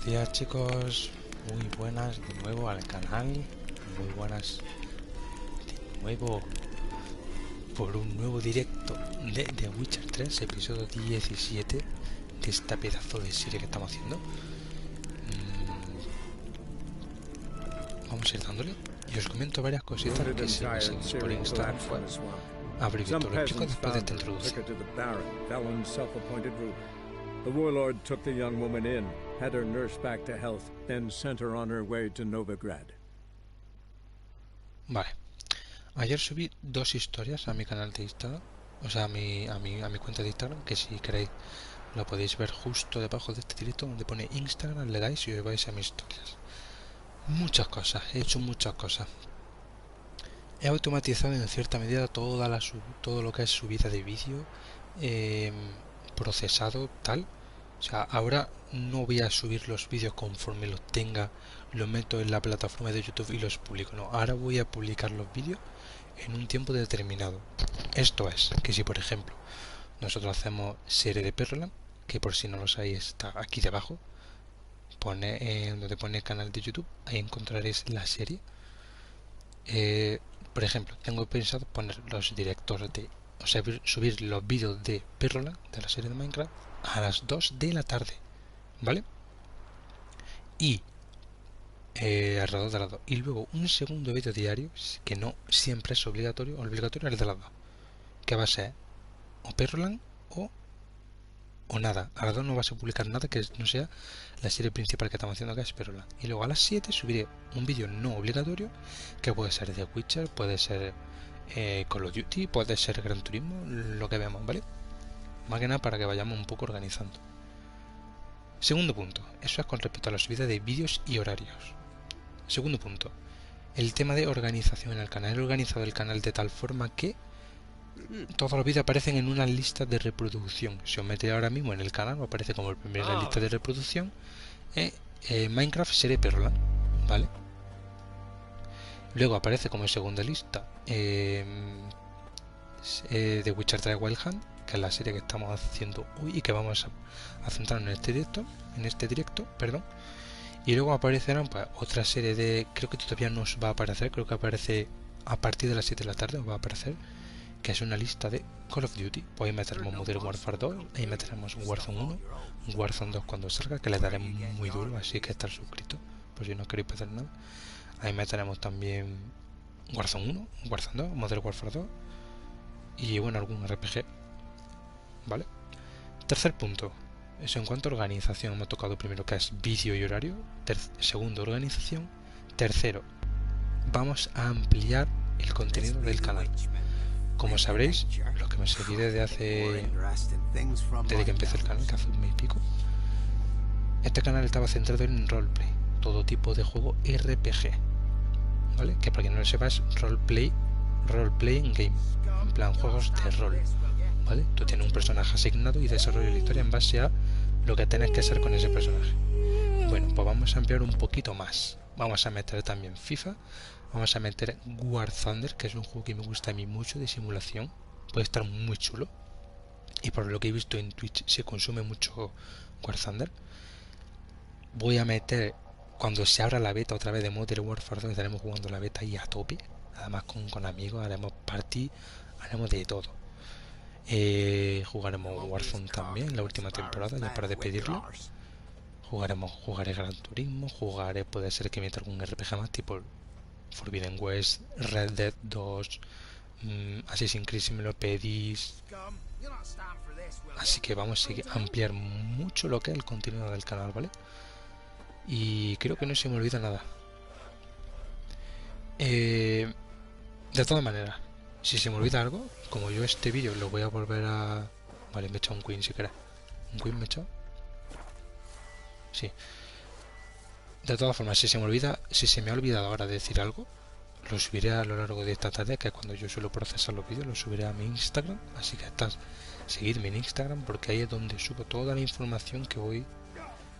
días chicos, muy buenas de nuevo al canal, muy buenas de nuevo por un nuevo directo de The Witcher 3, episodio 17 de esta pedazo de serie que estamos haciendo. Vamos a ir dándole y os comento varias cositas que si me seguís por Instagram pues habré visto. Lo explico después de esta introducción. The warlord took the young woman in, had her nursed back to health, then sent her on her way to Novigrad. Vale. Ayer subí dos historias a mi canal de Instagram, o sea, a mi cuenta de Instagram, que si queréis lo podéis ver justo debajo de este directo donde pone Instagram, le dais y os vais a mis historias. Muchas cosas, he hecho muchas cosas. He automatizado en cierta medida todo lo que es subida de vídeo, procesado tal. O sea, ahora no voy a subir los vídeos conforme los tenga, los meto en la plataforma de YouTube y los publico. No, ahora voy a publicar los vídeos en un tiempo determinado. Esto es, que si por ejemplo nosotros hacemos serie de Perroland, que por si no lo sabéis está aquí debajo, donde pone canal de YouTube, ahí encontraréis la serie. Por ejemplo, tengo pensado poner los directos o sea, subir los vídeos de Perroland, de la serie de Minecraft, a las 2 de la tarde, ¿vale? Y alrededor de las 2. Y luego un segundo vídeo diario, que no siempre es obligatorio es de las 2, que va a ser o Perroland o nada. A las 2 no vas a publicar nada que no sea la serie principal que estamos haciendo, que es Perroland. Y luego a las 7 subiré un vídeo no obligatorio, que puede ser de Witcher, puede ser Call of Duty, puede ser Gran Turismo, lo que veamos, ¿vale? Más que nada para que vayamos un poco organizando. Segundo punto, eso es con respecto a la subida de vídeos y horarios. Segundo punto, el tema de organización en el canal. He organizado el canal de tal forma que todos los vídeos aparecen en una lista de reproducción. Si os metéis ahora mismo en el canal, os aparece como el primero en la lista de reproducción Minecraft serie Perroland, ¿vale? Luego aparece como segunda lista The Witcher 3 Wild Hunt, que es la serie que estamos haciendo hoy y que vamos a centrarnos en este directo, perdón. Y luego aparecerán pues otra serie de, creo que todavía no os va a aparecer, creo que aparece a partir de las 7 de la tarde, os va a aparecer, que es una lista de Call of Duty. Pues ahí meteremos Modern Warfare 2, ahí meteremos Warzone 1, Warzone 2 cuando salga, que le daré muy duro, así que estar suscrito, por si no queréis perder nada. Ahí meteremos también Warzone 1, Warzone 2, Modern Warfare 2 y bueno, algún RPG, ¿vale? Tercer punto, eso en cuanto a organización. Hemos tocado primero que es vídeo y horario, segundo organización, tercero vamos a ampliar el contenido del canal. Como sabréis, los que me seguís desde que empecé el canal, que hace un mes y pico, este canal estaba centrado en roleplay, todo tipo de juego RPG, ¿vale? Que para quien no lo sepa es roleplaying game, en plan juegos de rol, ¿vale? Tú tienes un personaje asignado y desarrollas la historia en base a lo que tenés que hacer con ese personaje. Bueno, pues vamos a ampliar un poquito más. Vamos a meter también FIFA, vamos a meter War Thunder, que es un juego que me gusta a mí mucho, de simulación, puede estar muy chulo. Y por lo que he visto en Twitch se consume mucho War Thunder. Voy a meter, cuando se abra la beta otra vez de Modern Warfare 2, estaremos jugando la beta ahí a tope, además con amigos, haremos party, haremos de todo. Jugaremos Warzone también la última temporada, ya para despedirlo. Jugaré Gran Turismo, puede ser que meta algún RPG más tipo Forbidden West, Red Dead 2, Assassin's Creed si me lo pedís. Así que vamos a ampliar mucho lo que es el contenido del canal, ¿vale? Y creo que no se me olvida nada. De todas maneras, si se me olvida algo, como yo este vídeo lo voy a volver a... Vale, me he echado un queen si querés. ¿Un queen me he echado? Sí. De todas formas, si se me ha olvidado ahora decir algo, lo subiré a lo largo de esta tarde, que es cuando yo suelo procesar los vídeos, lo subiré a mi Instagram. Así que seguidme en Instagram, porque ahí es donde subo toda la información que voy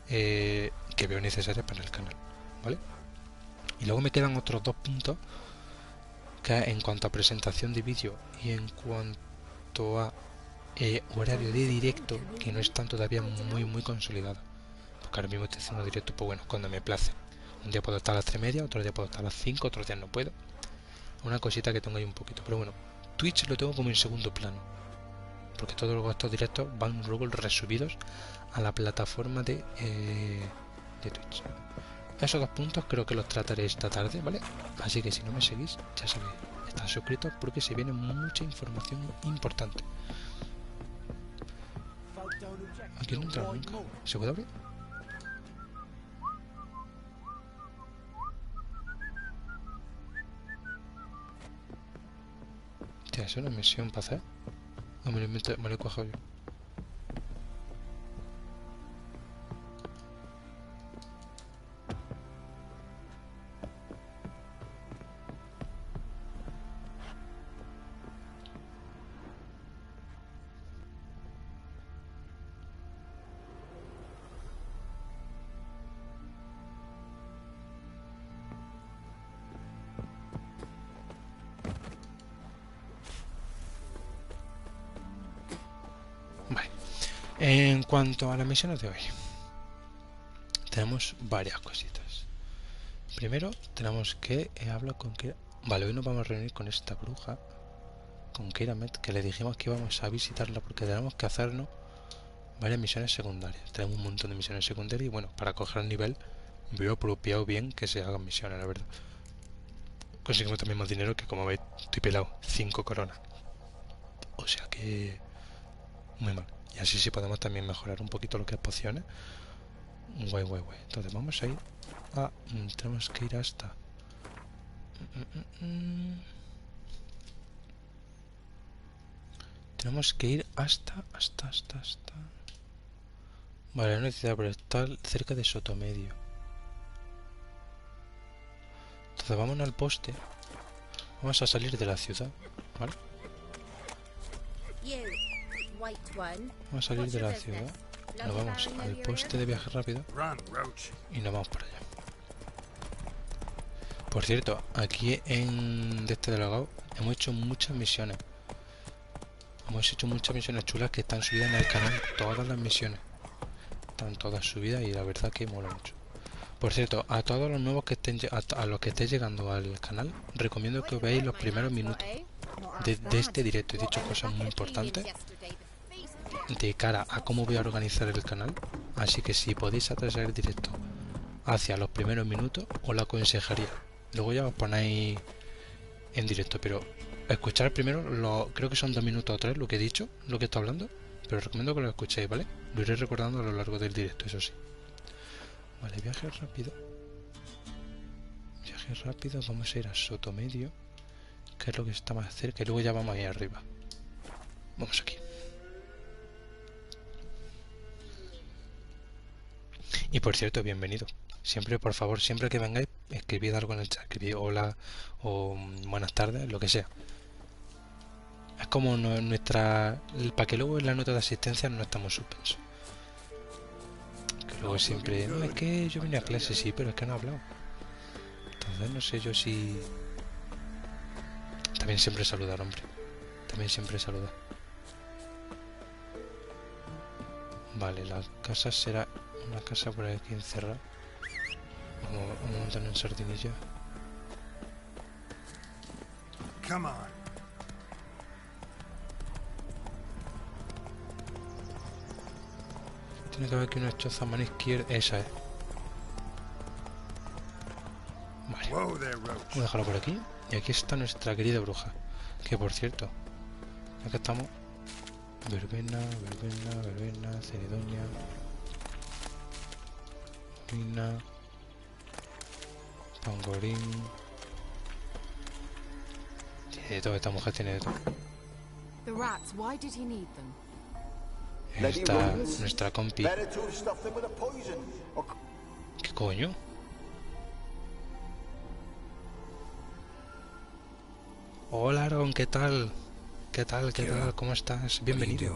que veo necesaria para el canal, ¿vale? Y luego me quedan otros dos puntos, que en cuanto a presentación de vídeo y en cuanto a horario de directo, que no están todavía muy consolidado, que ahora mismo estoy haciendo directo, pues bueno, cuando me place. Un día puedo estar a las 3:30, otro día puedo estar a las 5, otros días no puedo. Una cosita que tengo ahí un poquito, pero bueno, Twitch lo tengo como en segundo plano, porque todos estos directos van luego resubidos a la plataforma de Twitch. Esos 2 puntos creo que los trataré esta tarde, ¿vale? Así que si no me seguís, ya sabéis, estad suscritos porque se viene mucha información importante. Aquí no entra nunca. ¿Se puede abrir? Hostia, ¿es una misión para hacer? No, me lo he cuajado yo. En cuanto a las misiones de hoy, tenemos varias cositas. Primero tenemos que hablar con que... Vale, hoy nos vamos a reunir con esta bruja, con Kiramet, que le dijimos que íbamos a visitarla porque tenemos que hacernos varias misiones secundarias. Tenemos un montón de misiones secundarias y bueno, para coger el nivel veo apropiado bien que se hagan misiones, la verdad. Conseguimos también más dinero, que como veis estoy pelado, 5 coronas. O sea que... muy mal. Y así sí podemos también mejorar un poquito lo que es pociones. Guay. Entonces vamos a ir a... tenemos que ir hasta... Tenemos que ir hasta... Vale, no necesita, pero está cerca de Sotomedio. Entonces vamos al poste. Vamos a salir de la ciudad, ¿vale? Vamos a salir de la ciudad. Nos vamos al poste de viaje rápido y nos vamos para allá. Por cierto, aquí en este delegado hemos hecho muchas misiones. Hemos hecho muchas misiones chulas que están subidas en el canal. Todas las misiones están todas subidas y la verdad que mola mucho. Por cierto, a todos los nuevos que estén, a los que estéis llegando al canal, recomiendo que veáis los primeros minutos de este directo. He dicho cosas muy importantes de cara a cómo voy a organizar el canal, así que si podéis atrasar el directo hacia los primeros minutos, os lo aconsejaría. Luego ya os ponéis en directo, pero escuchar primero, creo que son 2 minutos o 3 lo que he dicho, lo que estoy hablando, pero os recomiendo que lo escuchéis, ¿vale? Lo iré recordando a lo largo del directo, eso sí. Vale, viaje rápido. Viaje rápido, vamos a ir a Sotomedio, que es lo que está más cerca, y luego ya vamos ahí arriba. Vamos aquí. Y por cierto, bienvenido. Siempre, por favor, siempre que vengáis, escribid algo en el chat. Escribid hola o buenas tardes, lo que sea. Es como nuestra... para que luego en la nota de asistencia no estamos suspensos. Que luego siempre... No, es que yo vine a clase, sí, pero es que no he hablado. Entonces no sé yo si... También siempre saludar, hombre. También siempre saludar. Vale, la casa será una casa por aquí encerrada. Vamos a montarnos en sardinilla. Come on. Tiene que haber aquí una choza a mano izquierda. Esa es. Vale. Vamos a dejarlo por aquí. Y aquí está nuestra querida bruja. Que por cierto, acá estamos. Verbena, Cenidonia, Mina, Pangorín. Tiene de todo, esta mujer tiene de todo. Esta, nuestra compi. ¿Qué coño? Hola Aaron, ¿qué tal? ¿Qué tal? ¿Cómo estás? Bienvenido.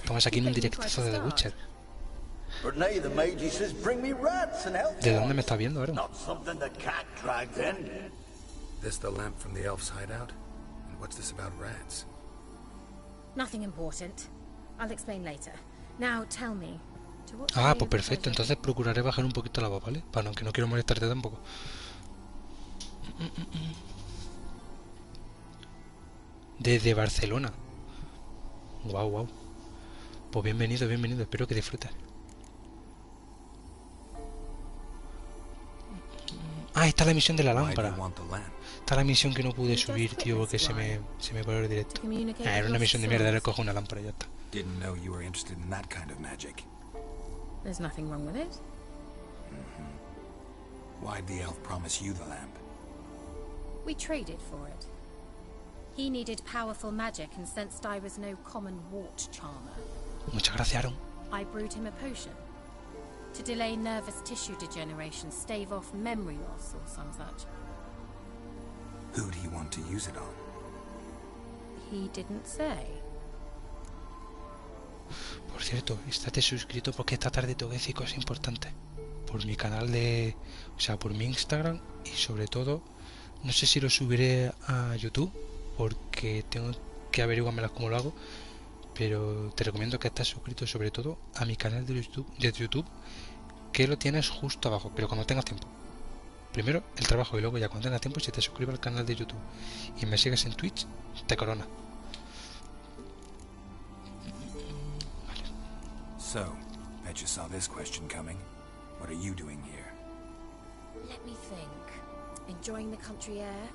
Estamos aquí en un directazo de The Witcher. ¿De dónde me estás viendo, Aaron? This the lamp from the elf's hideout? And what's this about rats? Nothing important. I'll explain later. Now tell me, Ah, pues perfecto, entonces procuraré bajar un poquito la voz, ¿vale? Para no, que no quiero molestarte tampoco. Desde Barcelona. Wow, wow. Pues bienvenido, bienvenido, espero que disfrutes. Ah, está la misión de la lámpara. Está la misión que no pude subir, tío, porque se me paró el directo. Ah, era una misión de mierda, le cojo una lámpara y ya está. Didn't know you were interested in that kind of magic. There's nothing wrong with it. Why'd the elf promise you the lamp? We traded for it. He needed powerful magic and sensed I was no common wart charmer. Muchas gracias, Aaron. I brewed him a potion to delay nervous tissue degeneration, stave off memory loss or some such. Who'd he want to use it on? He didn't say. Por cierto, estate suscrito porque esta tarde tengo que decir cosas importantes. Por mi canal de... O sea, por mi Instagram y sobre todo... No sé si lo subiré a YouTube porque tengo que averiguármelas cómo lo hago. Pero te recomiendo que estés suscrito sobre todo a mi canal de YouTube, que lo tienes justo abajo, pero cuando tengas tiempo. Primero el trabajo y luego ya cuando tengas tiempo, si te suscribes al canal de YouTube y me sigues en Twitch, te corona. So, bet you saw this question coming. What are you doing here? Let me think. Enjoying the country air?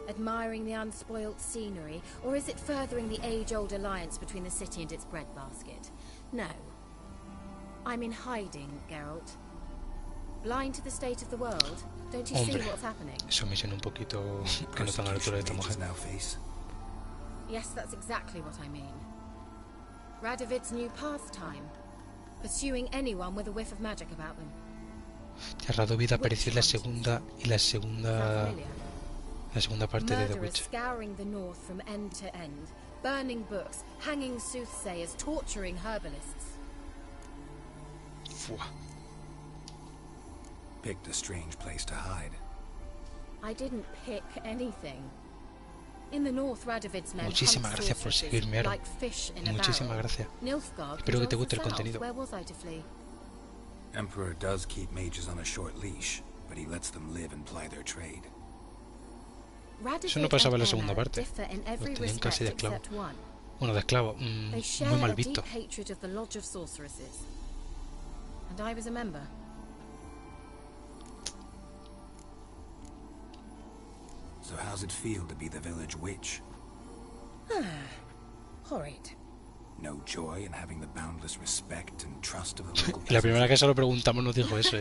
Admiring the unspoilt scenery? Or is it furthering the age-old alliance between the city and its breadbasket? No. I'm in hiding, Geralt. Blind to the state of the world? Don't you see what's happening? Eso me suena un poquito que no están a la altura de esta mujer. Yes, that's exactly what I mean. Radovid's new pastime. Pursuing anyone with a whiff of magic about them. Ya Radovid apareció en la segunda parte de The Witcher. Scouring the north from end to end, burning books, hanging soothsayers, torturing herbalists. Fua. Picked a strange place to hide. I didn't pick anything. In the north, Radovid's men Muchísimas gracias por seguirme, Aaron. like fish in a Muchísimas barrel. gracias. Nilfgaard Espero que te was guste el also contenido. south. Where was I to flee? Emperor does keep mages on a short leash, but he lets them live and ply their trade. Eso no pasaba en la segunda parte. Los tenían casi de esclavo. Bueno, de esclavo. Muy mal visto. And I was a member. So how's it feel to be the village witch? Horrid. No joy in having the boundless respect and trust of the local La primera que se lo preguntamos nos dijo eso,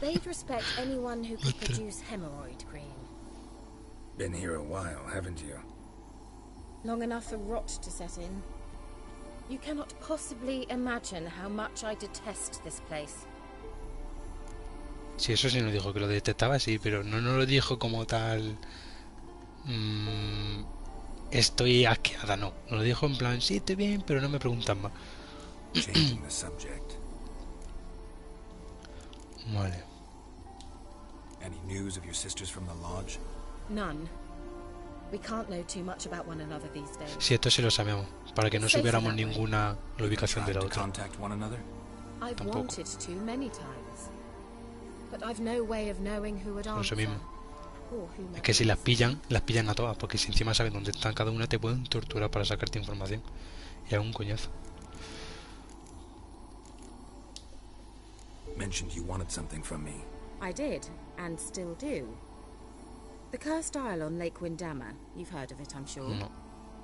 They'd respect anyone who could produce hemorrhoid cream. Been here a while, haven't you? Long enough for rot to set in. You cannot possibly imagine how much I detest this place. Sí, eso sí nos dijo, que lo detectaba, sí, pero no nos lo dijo como tal... estoy asqueada, no. Nos lo dijo en plan, sí, estoy bien, pero no me preguntan más. Changing the subject. Vale. Any news of your sisters from the lodge? None. We can't know too much about one another these days. Sí, esto sí lo sabemos, para que no supiéramos ninguna la ubicación de la otra. Contact one another? I've wanted to many times, but I've no way of knowing who would answer. Eso mismo. Or who Es que si las pillan a todas, porque si encima saben dónde están cada una, te pueden torturar para sacarte información. Y a un coñazo. Mentioned you wanted something from me. I did, and still do. The cursed isle on Lake Windammer. You've heard of it, I'm sure. No.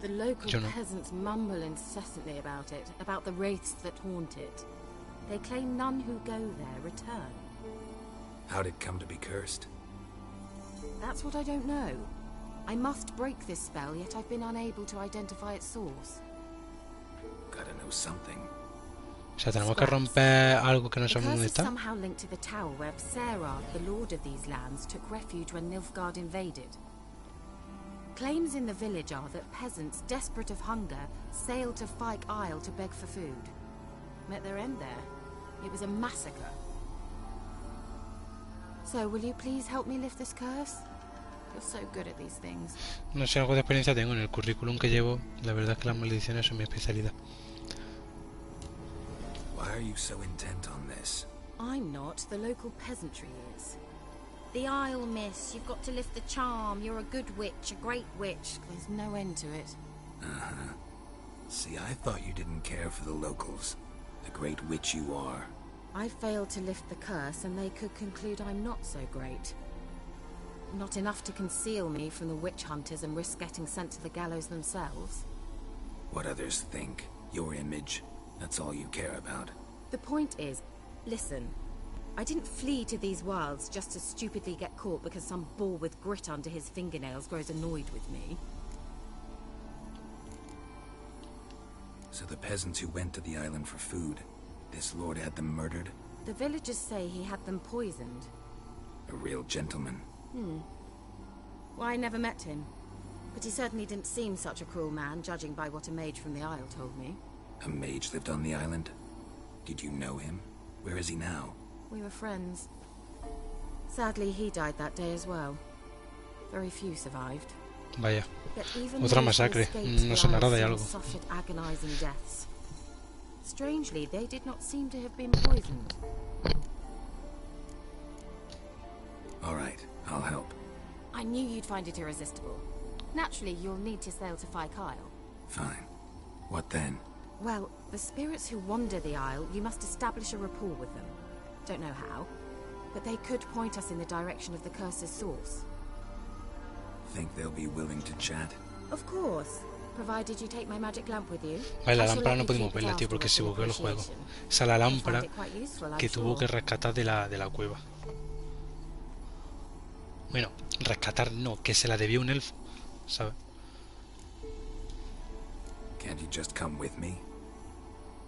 The local Yo no. peasants mumble incessantly about it, about the wraiths that haunt it. They claim none who go there return. How'd it come to be cursed? That's what I don't know. I must break this spell, yet I've been unable to identify its source. Gotta know something. O sea, tenemos que romper algo que no sabemos dónde It's está. somehow linked to the tower where Serard, the lord of these lands, took refuge when Nilfgaard invaded. Claims in the village are that peasants, desperate of hunger, sailed to Fyke Isle to beg for food. Met their end there. It was a massacre. So, will you please help me lift this curse? You're so good at these things. No sé, algo de experiencia tengo en el currículum que llevo. La verdad es que las maldiciones son mi especialidad. Why are you so intent on this? I'm not. The local peasantry is. The Isle, miss. You've got to lift the charm. You're a good witch, a great witch. There's no end to it. Uh-huh. See, I thought you didn't care for the locals. The great witch you are. I failed to lift the curse, and they could conclude I'm not so great. Not enough to conceal me from the witch hunters and risk getting sent to the gallows themselves. What others think, your image, that's all you care about. The point is, listen, I didn't flee to these wilds just to stupidly get caught because some bull with grit under his fingernails grows annoyed with me. So the peasants who went to the island for food, this lord had them murdered? The villagers say he had them poisoned. A real gentleman. Well, I never met him. But he certainly didn't seem such a cruel man, judging by what a mage from the Isle told me. A mage lived on the island? Did you know him? Where is he now? We were friends. Sadly, he died that day as well. Very few survived. Vaya. Yet even Otra those who masacre. escaped No the sonará Isle de soon algo. suffered agonizing deaths. Strangely, they did not seem to have been poisoned. All right, I'll help. I knew you'd find it irresistible. Naturally, you'll need to sail to Kyle. Fine. What then? Well, the spirits who wander the Isle, you must establish a rapport with them. Don't know how, but they could point us in the direction of the curse's source. Think they'll be willing to chat? Of course, provided you take my magic lamp with you. Vale, la I shall lámpara let no you pudimos keep it verla, tío, porque afterwards se in bugueó el juego. appreciation. Esa es la I find lámpara it quite useful, I'm que tuvo que sure. rescatar de la cueva. Bueno, rescatar no, que se la debió un elfo, ¿sabes? Can't you just come with me?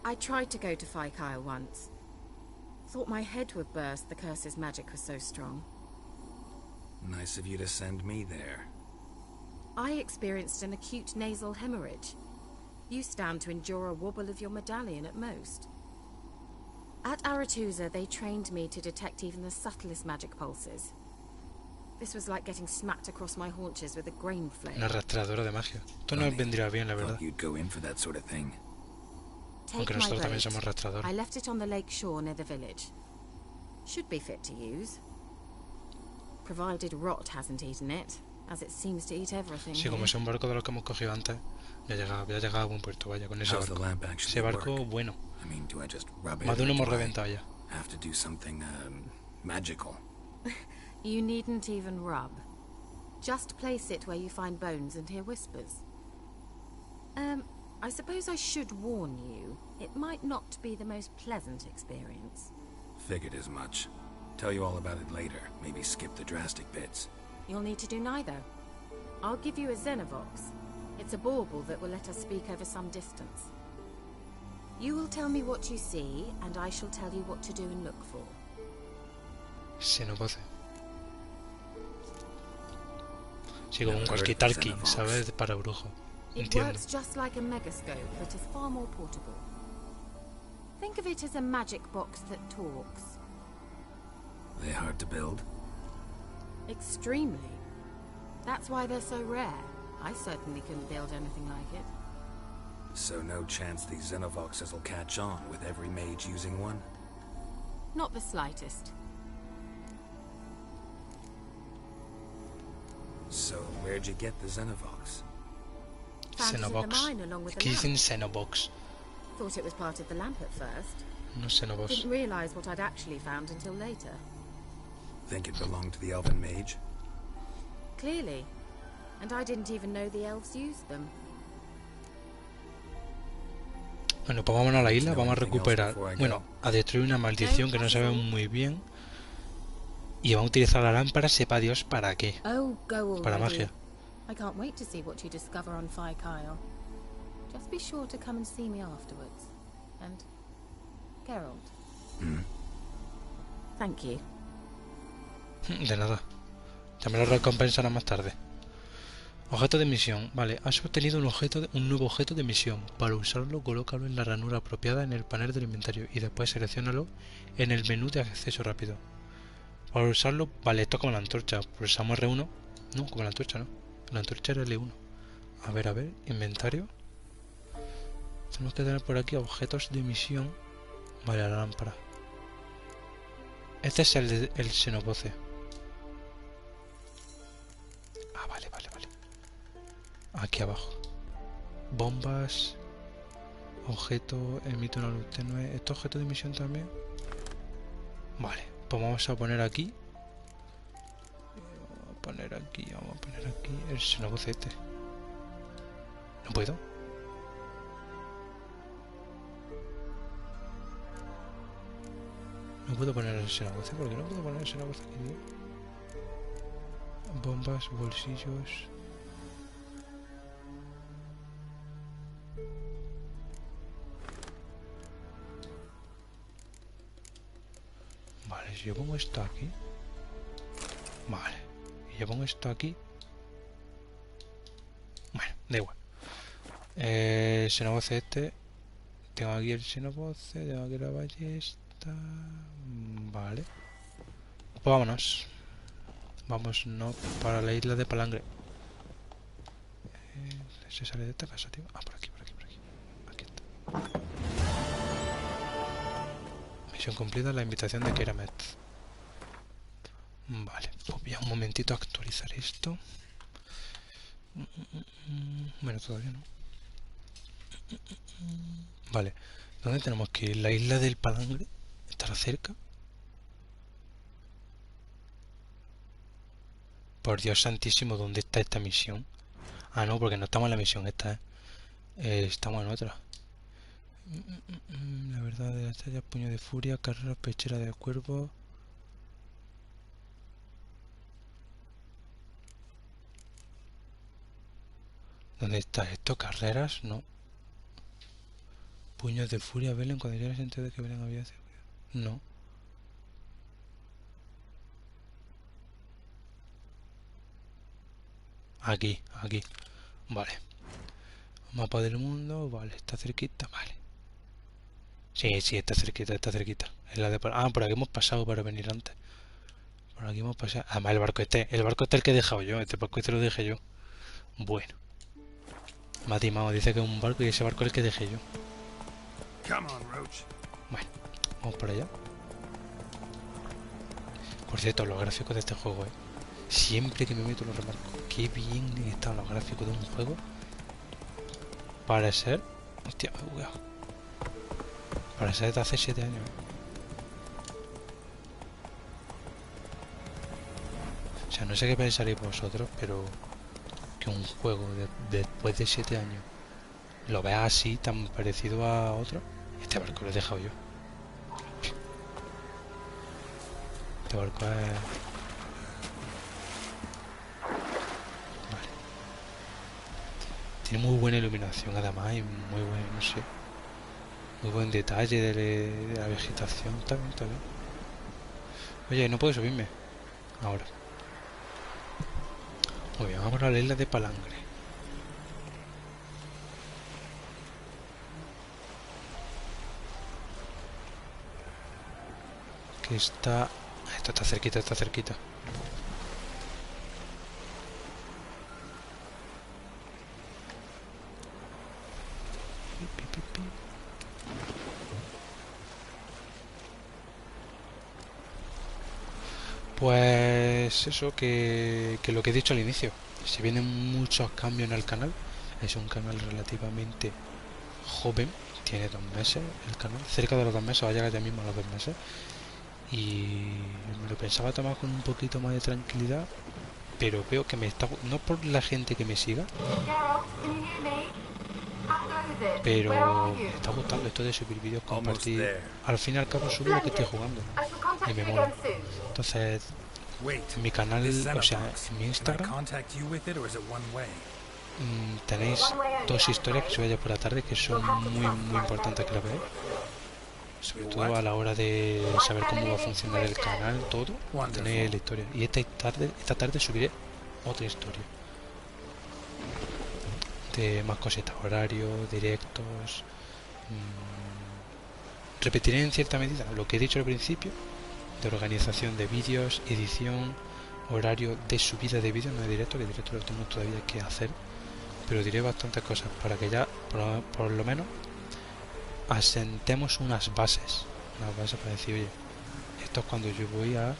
I tried to go to Kyle once. Thought my head would burst, the curse's magic was so strong. Nice of you to send me there. I experienced an acute nasal hemorrhage. You stand to endure a wobble of your medallion at most. At Aretusa, they trained me to detect even the subtlest magic pulses. This was like getting smacked across my haunches with a grain flake. Una rastreadora de magia. Esto no vendría bien, la verdad. Thought you'd go in for that sort of thing. Take Aunque my nosotros también boat. somos rastreadores. I left it on the lake shore near the village. Should be fit to use. Provided rot hasn't eaten it, as it seems to eat everything. Sí, como es un barco de los que hemos cogido antes, ya llegaba a buen puerto, vaya, con ese How's the barco. lamp actually Ese barco, work? bueno. I mean, do I just rub it? Más de uno or hemos do I reventado ya. have to do something magical? You needn't even rub. Just place it where you find bones and hear whispers. I suppose I should warn you, it might not be the most pleasant experience. Figured as much. Tell you all about it later. Maybe skip the drastic bits. You'll need to do neither. I'll give you a Xenovox. It's a bauble that will let us speak over some distance. You will tell me what you see, and I shall tell you what to do and look for. Xenovoce. Sí, como un walkie-talkie, ¿sabes? Para brujo. It Entiendo. works just like a megascope, but is far more portable. Think of it as a magic box that talks. They hard to build? Extremely. That's why they're so rare. I certainly couldn't build anything like it. So no chance these Xenovoxes will catch on with every mage using one? Not the slightest. So where'd you get the Xenovox? Found it in the Xenovox. mine along with Aquí the dicen lamp. Xenovox, Thought it was part of the lamp at first. no Xenovox. Didn't realize what I'd actually found until later. Think it belonged to the elven mage? Clearly. And I didn't even know the elves used them. Bueno, pues vámonos a la isla, vamos a recuperar, bueno, a destruir una maldición que no sabemos muy bien. Y vamos a utilizar la lámpara, sepa Dios para qué. Oh, go Para already. magia. I can't wait to see what you discover on Kyle. Just be sure to come and see me afterwards. And Geralt. Thank you. De nada. Ya me lo recompensará más tarde. Objeto de misión. Vale, has obtenido un nuevo objeto de misión. Para usarlo, colócalo en la ranura apropiada en el panel del inventario y después selecciónalo en el menú de acceso rápido. Para usarlo, vale, esto es como la antorcha. Pulsamos R1. No, como la antorcha, no. La antorcha era L1. A ver, inventario. Tenemos que tener por aquí objetos de misión. Vale, la lámpara. Este es el xenovoce. Ah, vale, vale, vale. Aquí abajo. Bombas. Objeto. Emite una luz tenue. ¿Esto es objeto de misión también? Vale, pues vamos a poner aquí. Vamos a poner aquí el xenovoce este. ¿No puedo? No puedo poner el xenovoce. ¿Por qué no puedo poner el xenovoce aquí, tío? Bombas, bolsillos. Vale, si yo pongo esto aquí. Vale. Y yo pongo esto aquí. Bueno, da igual. Xenovoce este. Tengo aquí el xenovoce. Tengo aquí la ballesta. Vale. Pues vámonos. Vamos, no, para la isla de Palangre. Se sale de esta casa, tío. Ah, por aquí, por aquí, por aquí. Aquí está. Misión cumplida, la invitación de Keramet. Vale, pues voy a un momentito a actualizar esto. Bueno, todavía no. Vale, ¿dónde tenemos que ir? La isla del Palangre. ¿Estará cerca? Por Dios santísimo, ¿dónde está esta misión? Ah, no, porque no estamos en la misión esta, estamos en otra. La verdad de la estrella, puño de furia, carrera pechera de cuervo. ¿Dónde está esto? ¿Carreras? No. Puños de furia, velen cuando ya les enteré de que velen había... No. Aquí, aquí. Vale. Mapa del mundo, vale, está cerquita, vale. Sí, sí, está cerquita, está cerquita. Es la de... Ah, por aquí hemos pasado para venir antes. Por aquí hemos pasado. Además el barco este el que he dejado yo, este barco este lo dejé yo. Bueno. Me ha timado, dice que es un barco y ese barco es el que dejé yo. Bueno, vamos por allá. Por cierto, los gráficos de este juego, siempre que me meto lo remarco. Qué bien están los gráficos de un juego. Para ser... Hostia, me he bugueado. Para ser de hace 7 años. O sea, no sé qué pensaréis vosotros, pero... Que un juego después de 7 años lo veas así, tan parecido a otro. Este barco lo he dejado yo. Este barco es... Vale. Tiene muy buena iluminación además y muy buen, no sé, muy buen detalle de la vegetación. Está bien, está bien. Oye, no puedo subirme ahora. Muy bien, vamos a la isla de Palangre. Que está... Esto está cerquita, está cerquita. Pues eso, que lo que he dicho al inicio. Se vienen muchos cambios en el canal. Es un canal relativamente joven. Tiene 2 meses el canal. Cerca de los 2 meses, va a llegar ya mismo a los 2 meses. Y me lo pensaba tomar con un poquito más de tranquilidad. Pero veo que me está... No por la gente que me siga. Pero me está gustando esto de subir vídeos, compartir. Al fin y al cabo subo lo que estoy jugando. Y me mola. Entonces, en mi canal, o sea, en mi Instagram, tenéis 2 historias que subo ya por la tarde que son muy importantes que las veáis. Sobre todo a la hora de saber cómo va a funcionar el canal, todo, tenéis la historia. Y esta tarde subiré otra historia. De más cositas, horarios, directos. Repetiré en cierta medida lo que he dicho al principio, de organización de vídeos, edición, horario de subida de vídeos, no de directo, que directo lo tengo todavía que hacer, pero diré bastantes cosas para que ya por lo menos asentemos unas bases una base para decir, oye, esto es cuando yo voy a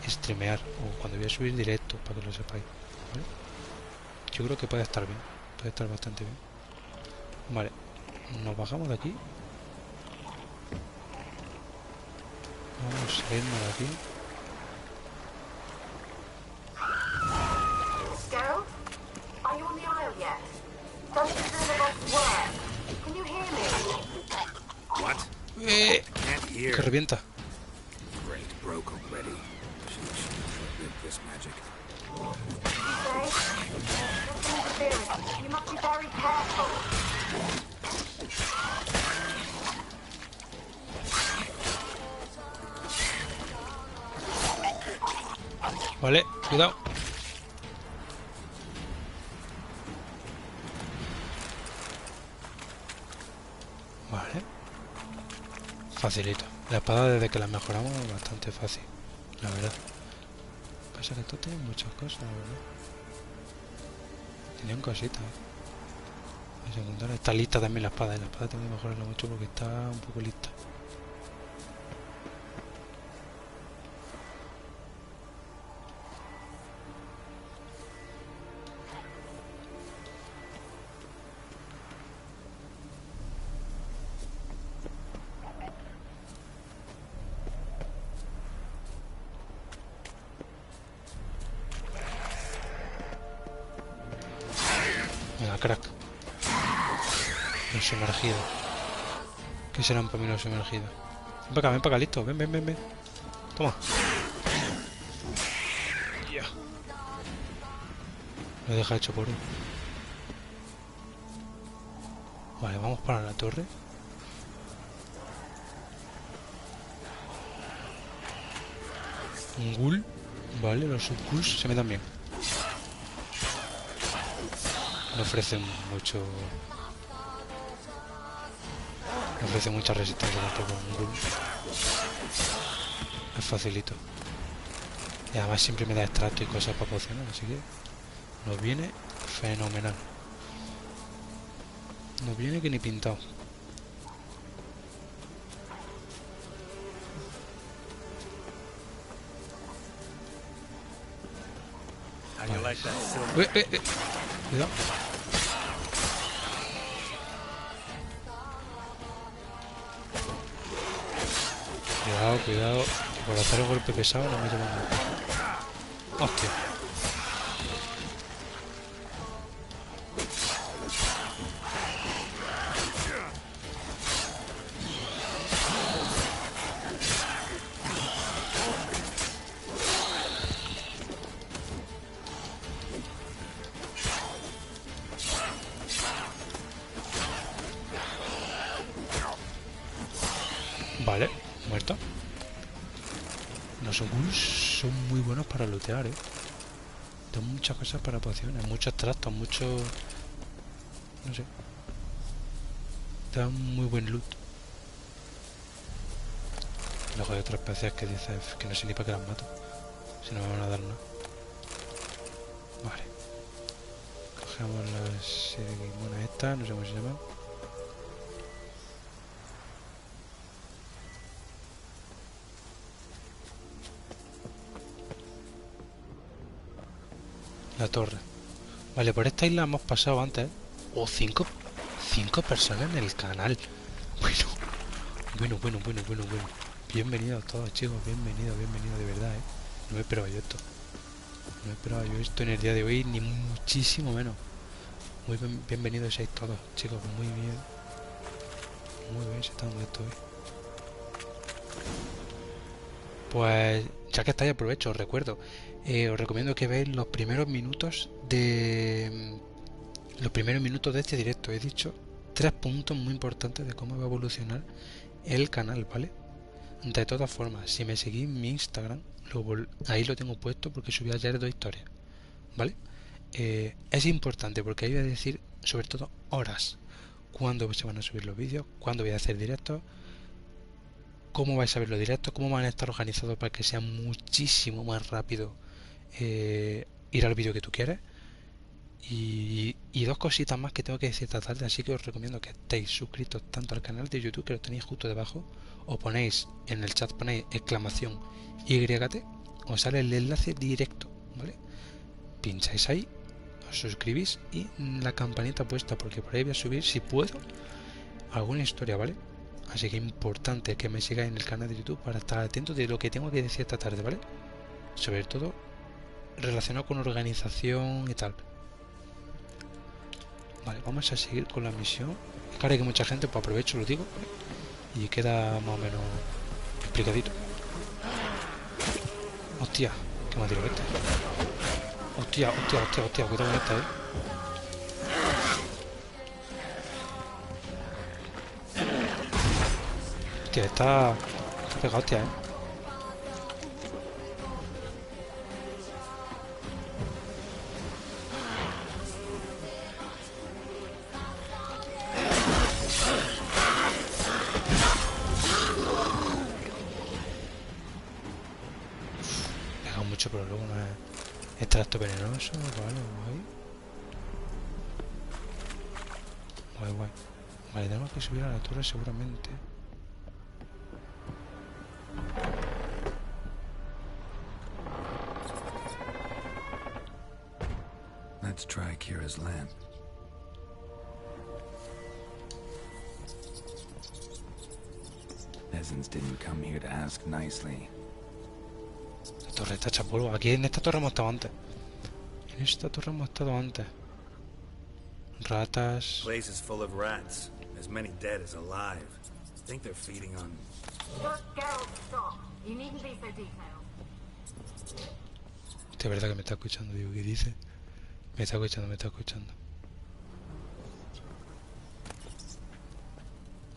streamear o cuando voy a subir directo, para que lo sepáis, ¿vale? Yo creo que puede estar bien, puede estar bastante bien. Vale, nos bajamos de aquí. Vamos a irnos de aquí. Scout? Are you on the aisle yet? Does the box work? Can you hear me? What? Can't hear. Que revienta. Great, broke already. Should this magic. You must be very careful. Vale, cuidado. Vale. Facilito. La espada desde que la mejoramos es bastante fácil, la verdad. Pasa que esto tiene muchas cosas, la verdad. Tenían cositas, La secundaria está lista también la espada. La espada tengo que mejorarla mucho porque está un poco lista. Venga, crack. Los sumergidos. ¿Qué serán para mí los sumergidos? Ven para acá, listo. Ven, ven, ven, ven. Toma. Yeah. Lo he dejado hecho por uno. Vale, vamos para la torre. Un ghoul. Vale, los subghouls se me dan bien. No ofrecen mucho. No ofrece mucha resistencia tampoco un ghoul. Es facilito. Y además siempre me da extracto y cosas para pocionar, así que nos viene fenomenal. Nos viene que ni pintado. Vale. Cuidado. Cuidado, cuidado. Por hacer el golpe pesado no me llevan nada. Hostia. Vale, muerto. Los ghouls son muy buenos para lootear, Dan muchas cosas para pociones, muchos trastos, muchos... no sé. Dan muy buen loot. Luego hay otras especies que dicen que no sé ni para qué las mato. Si no me van a dar nada. Vale. Cogemos las... bueno, esta, no sé cómo se llama. La torre. Vale, por esta isla hemos pasado antes. Oh, cinco personas en el canal. Bueno. Bienvenidos todos, chicos. Bienvenidos, de verdad, No me esperaba yo esto. No me esperaba yo esto en el día de hoy, ni muchísimo menos. Muy bienvenidos seáis todos, chicos. Muy bien. Muy bien, se está dando esto hoy. Pues ya que estáis, aprovecho, os recuerdo. Os recomiendo que veáis los primeros minutos de este directo. He dicho 3 puntos muy importantes de cómo va a evolucionar el canal, ¿vale? De todas formas, si me seguís en mi Instagram, ahí lo tengo puesto porque subí ayer 2 historias, ¿vale? Es importante porque ahí voy a decir sobre todo horas, cuándo se van a subir los vídeos, cuándo voy a hacer directos, cómo vais a ver los directos, cómo van a estar organizados para que sea muchísimo más rápido ir al vídeo que tú quieres, y Y dos cositas más que tengo que decir esta tarde, así que os recomiendo que estéis suscritos tanto al canal de YouTube, que lo tenéis justo debajo, o ponéis en el chat, ponéis exclamación YT, os sale el enlace directo, ¿vale? Pincháis ahí, os suscribís y la campanita puesta, porque por ahí voy a subir, si puedo, alguna historia, ¿vale? Así que es importante que me sigáis en el canal de YouTube para estar atentos de lo que tengo que decir esta tarde, ¿vale? Sobre todo relacionado con organización y tal. Vale, vamos a seguir con la misión. Claro que mucha gente, pues aprovecho, lo digo, ¿vale? Y queda más o menos explicadito. Hostia, que me ha tirado este. Hostia, cuidado con esta, Hostia, está pegado, hostia, mucho, pero luego no es extracto venenoso, vale, guay. Vale, tenemos que subir a la torre seguramente. Let's try Kira's lamp. Peasants didn't come here to ask nicely. La torre está hecha polvo. Aquí en esta torre hemos estado antes. Ratas. Place is full of rats. As many dead as alive. Think they're feeding on. Geralt, stop. You needn't be so detailed. De verdad que me está escuchando, digo, ¿qué dice? Me está escuchando.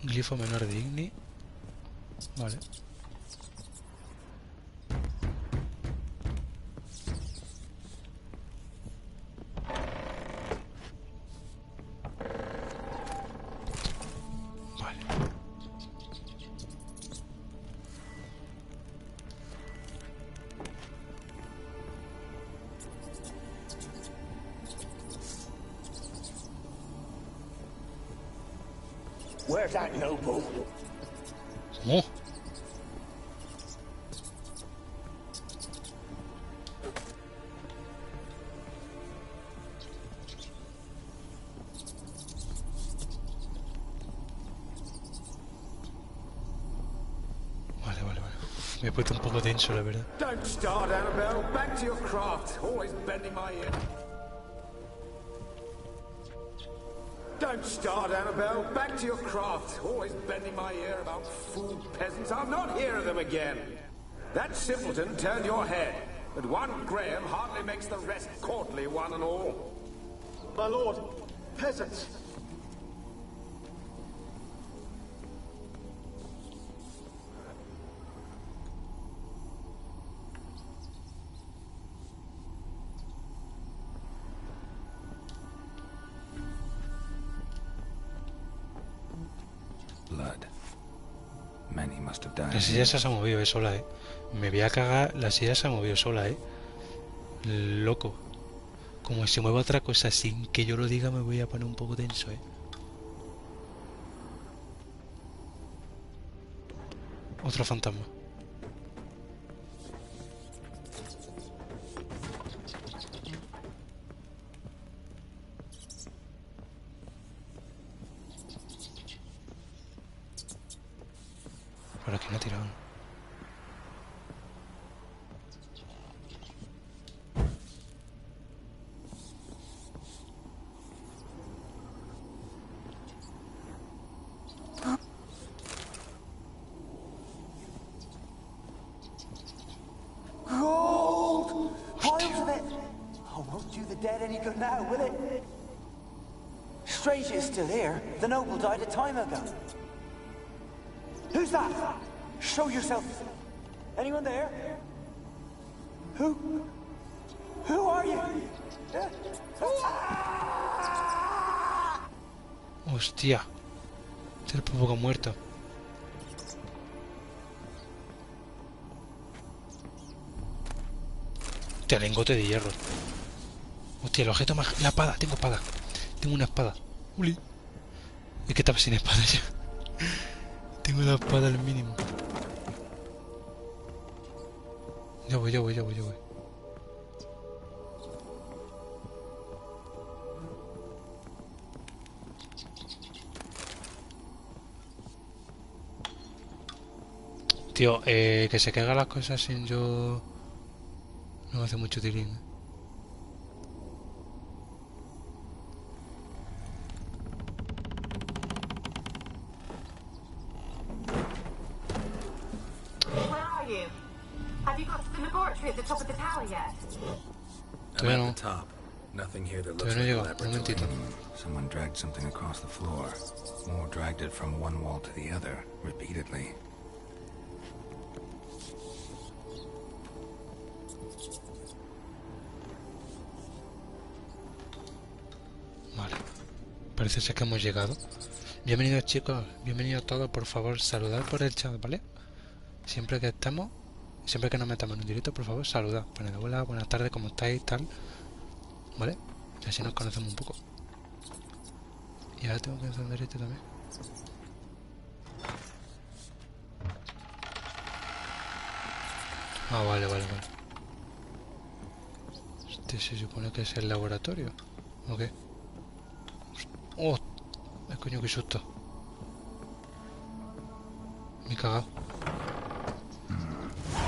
Glifo menor de Igni. Vale. Where's that noble? Oh. Vale. Me he puesto un poco tenso, la verdad. Don't start, Annabelle. Back to your craft. Always bending my ear. Don't start, Annabelle. Back to your craft. Always bending my ear about fool peasants. I'll not hear of them again. That simpleton turned your head, but one Graham hardly makes the rest courtly, one and all. My lord, peasants. La silla se ha movido sola, Me voy a cagar, la silla se ha movido sola, Loco. Como se mueva otra cosa sin que yo lo diga, me voy a poner un poco tenso, Otro fantasma. Por aquí no ha tirado. Gold! Piles of it! Oh, won't do the dead any good now, will it? Strange it's still here. The noble died a time ago. Who's that? Show yourself. Anyone there? Who are you? Hostia. Este es el poco muerto. Hostia, lingote de hierro. Hostia, el objeto más... La espada, tengo espada. tengo una espada. ¡Uli! Es que estaba sin espada ya. Tengo la espada al mínimo. Ya voy. Tío, que se caigan las cosas sin yo... No me hace mucho tirín. Where are you? Have you got to the laboratory at the top of the tower yet? I'm at the top. Nothing here that looks like a laboratory. Someone dragged something across the floor. More dragged it from one wall to the other, repeatedly. Vale. Parece ser que hemos llegado. Bienvenidos chicos, bienvenidos todos, por favor, saludad por el chat, ¿vale? Siempre que estemos, siempre que nos metamos en un directo, por favor, saludad. Poned hola, buenas tardes, ¿cómo estáis? Tal. ¿Vale? Y así nos conocemos un poco. Y ahora tengo que encender este también. Ah, vale. Este se supone que es el laboratorio. ¿O qué? ¡Oh! ¡Ay, coño, qué susto! Me he cagado.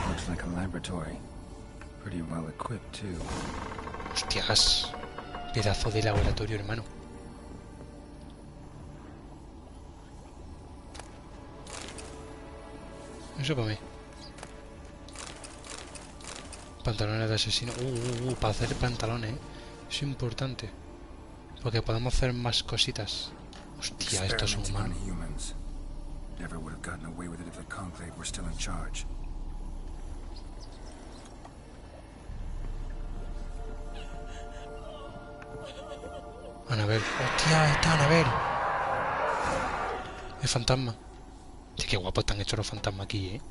Looks like a laboratory. Pretty well equipped too. Hostias. Pedazo de laboratorio, hermano. Eso para mí. Pantalones de asesino. Para hacer pantalones, ¿eh? Es importante. Porque podemos hacer más cositas. Hostia, estos son humanos. Never would have gotten away with it if the Conclave were still in charge. Anabel. Hostia, está Anabel. Es fantasma. Sí, qué guapo están hechos los fantasmas aquí, ¿eh?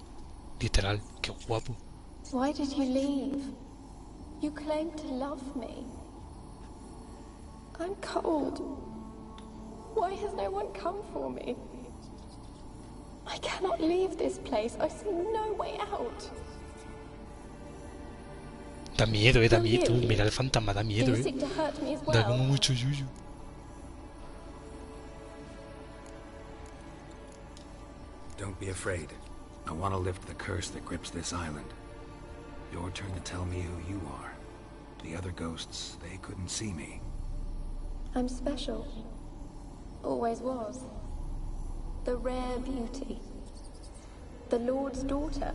Literal, qué guapo. Why did you leave? You claimed to love me. I'm cold. Why has no one come for me? I cannot leave this place. I see no way out. Da miedo, da miedo. Mira el fantasma, da miedo, Da como mucho yuyu. Don't be afraid. I want to lift the curse that grips this island. Your turn to tell me who you are. The other ghosts, they couldn't see me. I'm special. Always was. The rare beauty. The Lord's daughter.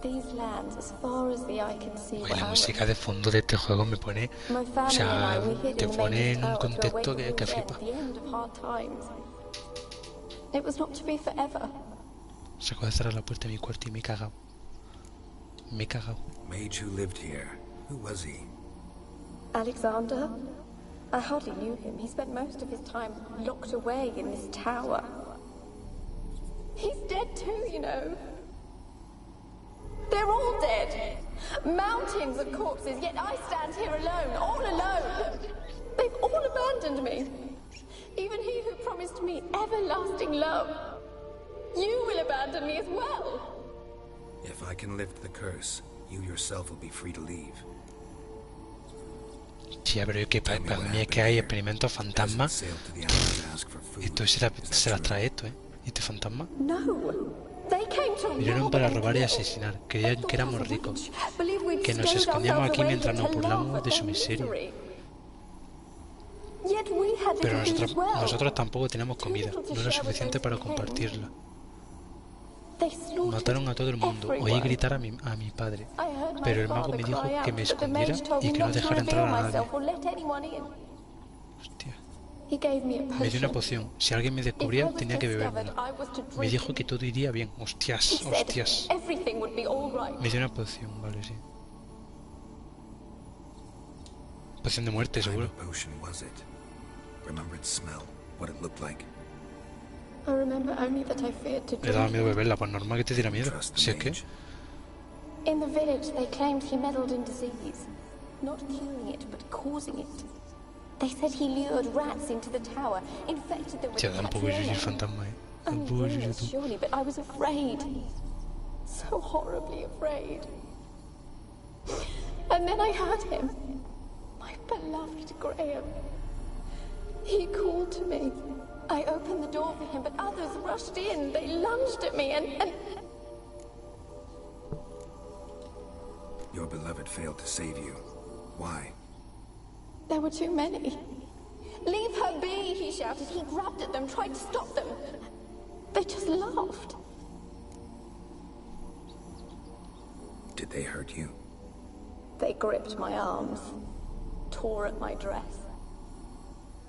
These lands, as far as the eye can see, la música de fondo de este juego me pone... O sea, te pone en un contexto que flipa. It was not to be forever. Se acaba de cerrar la puerta de mi cuarto y me he cagado. Mage who lived here. Who was he? Alexander? I hardly knew him. He spent most of his time locked away in this tower. He's dead too, you know. They're all dead. Mountains of corpses, yet I stand here alone, all alone. They've all abandoned me. Even he who promised me everlasting love. You will abandon me as well. If I can lift the curse, you yourself will be free to leave. Sí, pero es que para mí es que hay experimentos fantasmas. Esto se las trae esto, ¿eh? ¿Y este fantasma? Vinieron para robar y asesinar. Creían que éramos ricos. Que nos escondíamos aquí mientras nos burlamos de su miseria. Pero nosotros tampoco tenemos comida. No era suficiente para compartirla. Mataron a todo el mundo. Oí gritar a mi padre. Pero el mago me dijo que me escondiera y que no dejara entrar a nadie. Hostia. Me dio una poción. Si alguien me descubría, tenía que bebérmela. Me dijo que todo iría bien. Hostias. Me dio una poción, vale, sí. Poción de muerte, seguro. Le daba miedo beberla, pues normal que te diera miedo. Si es que... In the village, they claimed he meddled in disease, not curing it, but causing it. They said he lured rats into the tower, infected them with Tío, da un poco yuyu el fantasma, Da un poco yuyu tú. Surely, but I was afraid. So horribly afraid. And then I heard him. My beloved Graham. He called to me. I opened the door for him, but others rushed in. They lunged at me and... Your beloved failed to save you. Why? There were too many. Leave her be, he shouted. He grabbed at them, tried to stop them. They just laughed. Did they hurt you? They gripped my arms, tore at my dress.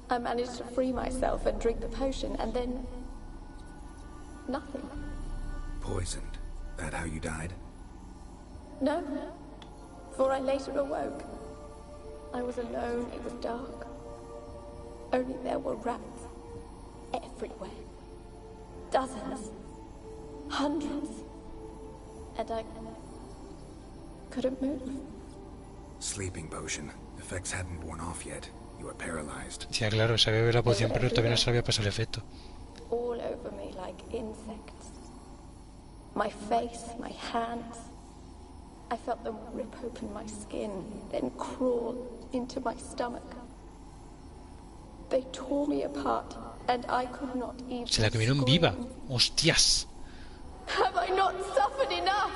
I managed to free myself and drink the potion, and then... nothing. Poisoned? That how you died? No, for I later awoke. I was alone, it was dark. Only there were rats everywhere. Dozens. Hundreds. And I couldn't move. Sleeping potion. Effects hadn't worn off yet. You were paralyzed. Tía, claro, se había bebido la poción, pero todavía no se le había pasado el efecto. All over me like insects. My face, my hands. I felt them rip open my skin, then crawl into my stomach. They tore me apart, and I could not even Se la comieron viva. ¡Hostias! Have I not suffered enough?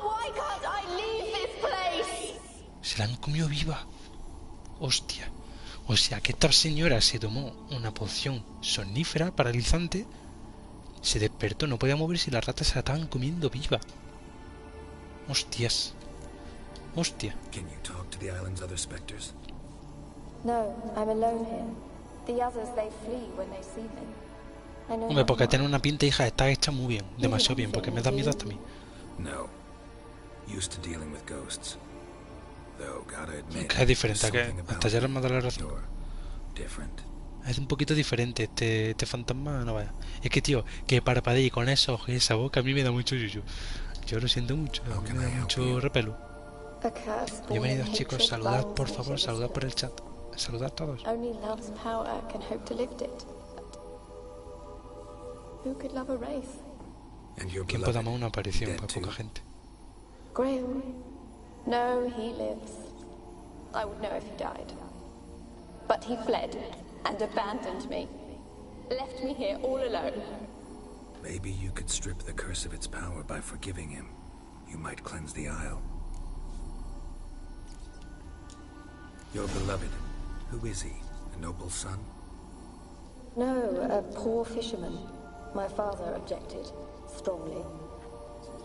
Why can't I leave this place? Se la han comido viva. Hostia. O sea que esta señora se tomó una poción somnífera, paralizante, se despertó, no podía moverse y las ratas se la estaban comiendo viva. Hostias. Hostia. Can you talk to the island's other specters? No, I'm alone here. The others, they flee when they see me. I know. Hombre, porque tener una pinta, hija, está hecha muy bien. Demasiado bien, porque me da miedo hasta a mí. No. Used to dealing with ghosts. Though, gotta admit, Es diferente, que hasta ya le hemos dado la razón. Different. Es un poquito diferente este fantasma, no vaya. Es que, tío, que parpadee con esos ojos y esa boca a mí me da mucho yuyu. Yo lo siento mucho, me da mucho repelo. Bienvenidos, chicos, saludad por favor, saludad por el chat. Saludad todos. Only love's power can hope to lift it. Who could love a wraith? ¿Quién puede amar una aparición para poca gente? Graham. No, he lives. I would know if he died. But he fled and abandoned me. Left me here all alone. Maybe you could strip the curse of its power by forgiving him. You might cleanse the isle. Your beloved, who is he? A noble son? No, a poor fisherman. My father objected, strongly.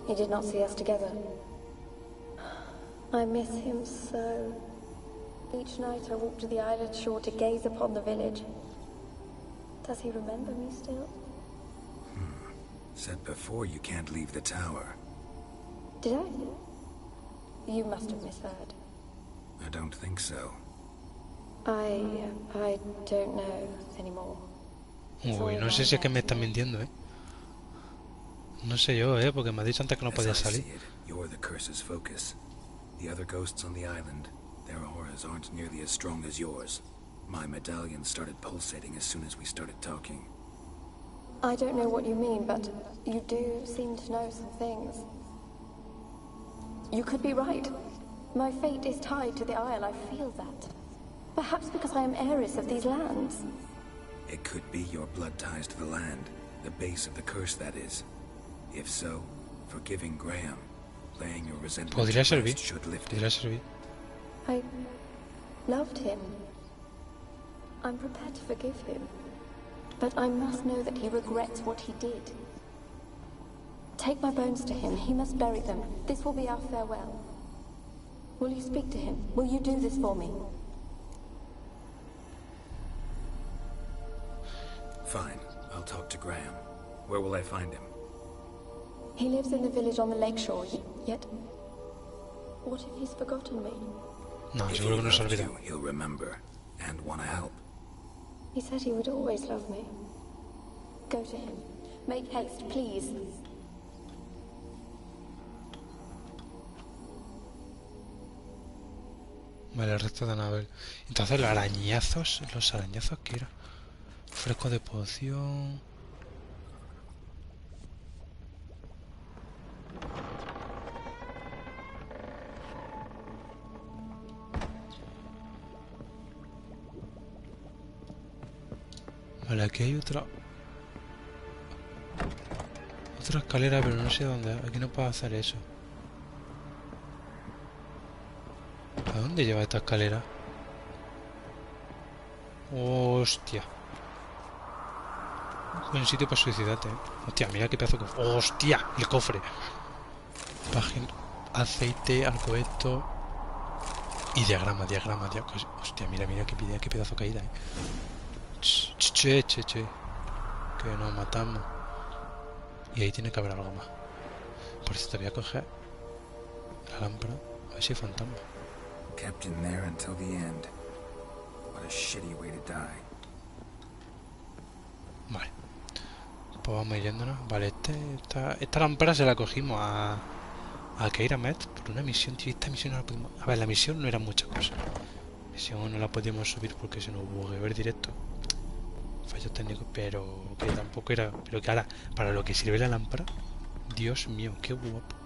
He did not see us together. I miss him so. Each night I walk to the island shore to gaze upon the village. Does he remember me still? Said before you can't leave the tower. Did I? You must have misheard. I don't think so. I don't know anymore. Uy, no sé si es que me están mintiendo, No sé yo, porque me ha dicho antes que no podía salir. You're the curse's focus. The other ghosts on the island, their auras aren't nearly as strong as yours. My medallion started pulsating as soon as we started talking. I don't know what you mean, but you do seem to know some things. You could be right. My fate is tied to the Isle, I feel that. Perhaps because I am heiress of these lands. It could be your blood ties to the land, the base of the curse, that is. If so, forgiving Graham, laying your resentment Podría to servir. rest should lift Podría it. servir. I loved him. I'm prepared to forgive him. But I must know that he regrets what he did. Take my bones to him. He must bury them. This will be our farewell. Will you speak to him? Will you do this for me? Fine, I'll talk to Graham. Where will I find him? He lives in the village on the lakeshore, yet... What if he's forgotten me? No, If seguro he que no se loved olvida. you, he'll remember and want to help. He said he would always love me. Go to him. Make haste, please. Vale, el resto de Anabel. Entonces los arañazos ¿qué era? Fresco de poción. Vale, aquí hay otra escalera, pero no sé dónde. Aquí no puedo hacer eso. ¿A dónde lleva esta escalera? Hostia. Buen sitio para suicidarte, ¿eh? Hostia, mira qué pedazo de cofre. ¡Hostia! El cofre. Página, aceite, algo esto. Y diagrama. Hostia, mira qué pedazo de caída, ¿eh? Che. Que nos matamos. Y ahí tiene que haber algo más. Por eso te voy a coger la lámpara. A ver si hay fantasma. Kept in there until the end. What a shitty way to die. Vale. Pues vamos yéndonos. Vale, esta lámpara se la cogimos a Keira Met por una misión, tío. Esta misión no la pudimos... A ver, la misión no era mucha cosa. La misión no la podíamos subir porque se nos bugueó el directo. Fallos técnicos, pero que tampoco era... Pero que ahora, para lo que sirve la lámpara... Dios mío, qué guapo.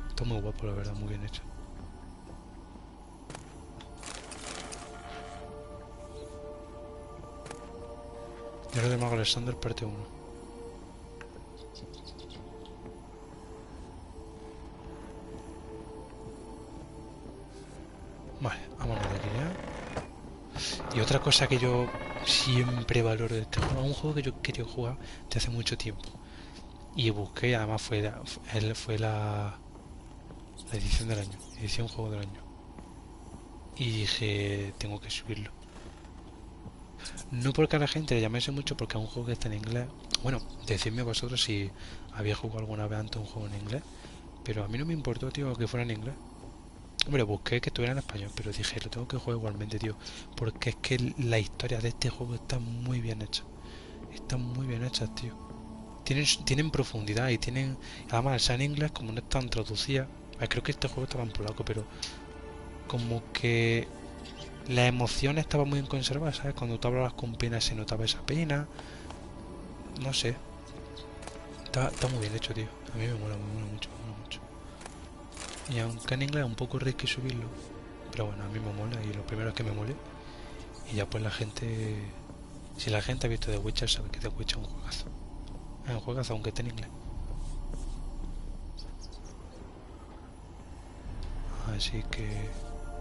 Está muy guapo, la verdad, muy bien hecho. Diario del Mago Alexander, parte 1. Vale, vámonos de aquí ya. Y otra cosa que yo siempre valoro de este juego, un juego que yo quería jugar desde hace mucho tiempo. Y busqué, además fue la edición del año, edición juego del año. Y dije, tengo que subirlo. No porque a la gente le llamase mucho, porque es un juego que está en inglés. Bueno, decidme vosotros si habéis jugado alguna vez antes un juego en inglés. Pero a mí no me importó, tío, que fuera en inglés. Hombre, busqué que estuviera en español, pero dije, lo tengo que jugar igualmente, tío. Porque es que la historia de este juego está muy bien hecha. Están muy bien hechas, tío. Tienen profundidad y tienen... Además, al ser en inglés, como no están traducidas... Creo que este juego estaba en polaco, pero... Como que... Las emociones estaban muy bien conservadas, ¿sabes? Cuando tú hablabas con pena se notaba esa pena. No sé. Está muy bien hecho, tío. A mí me mola mucho. Y aunque en inglés es un poco risky subirlo, pero bueno, a mí me mola y lo primero es que me mole. Y ya pues la gente... Si la gente ha visto The Witcher, sabe que The Witcher es un juegazo. Es un juegazo, aunque esté en inglés. Así que...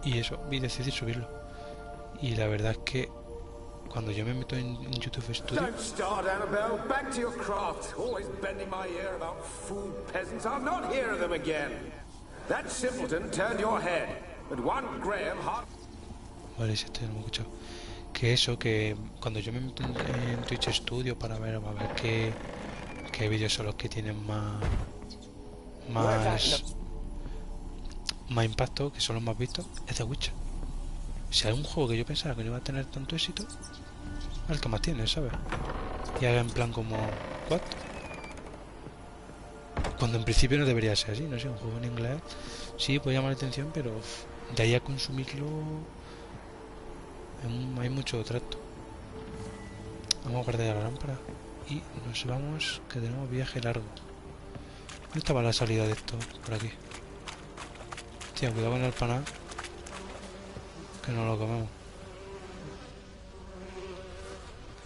Y eso, y decidí subirlo. Y la verdad es que cuando yo me meto en YouTube Studio... Don't start, Annabelle. Back to your craft. Always bending my ear about fool peasants. I'll not hear of them again. That simpleton turned your head, but one Graham Hart... Vale, si esto ya no me he escuchado. Que eso, que cuando yo me meto en Twitch Studio para ver qué vídeos son los que tienen más impacto, que son los más vistos, es The Witcher. Si hay un juego que yo pensaba que no iba a tener tanto éxito, es el que más tiene, ¿sabes? Y haga en plan como... ¿What? Cuando en principio no debería ser así, no sé, un juego en inglés sí puede llamar la atención, pero de ahí a consumirlo hay mucho trato. Vamos a guardar ya la lámpara y nos vamos, que tenemos viaje largo. ¿Dónde estaba la salida de esto? Por aquí. Tío, cuidado con el panal, que no lo comemos.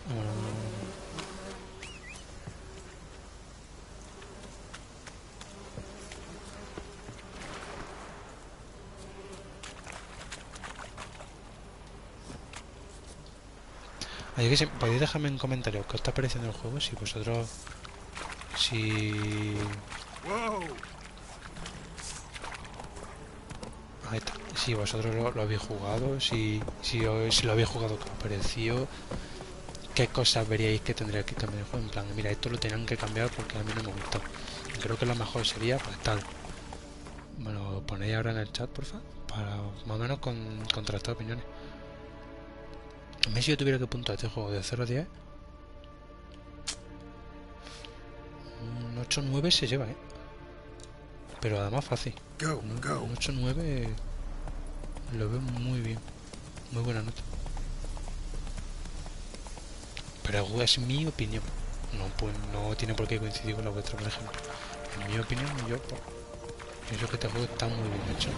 Vámonos. Así que podéis dejarme en comentarios qué os está pareciendo el juego, si vosotros... Ahí está. Si vosotros lo habéis jugado, si lo habéis jugado, qué os ha parecido, qué cosas veríais que tendría que cambiar el juego. En plan, mira, esto lo tenían que cambiar porque a mí no me gusta. Y creo que lo mejor sería, pues tal. Me lo ponéis ahora en el chat, porfa, para más o menos contrastar opiniones. A mí si yo tuviera que puntuar este juego de 0 a 10, un 8-9 se lleva, pero además fácil. Un 8-9 Lo veo muy bien. Muy buena nota. Pero es mi opinión. No, pues no tiene por qué coincidir con la vuestra, por ejemplo. En mi opinión, yo pues, pienso que este juego está muy bien hecho.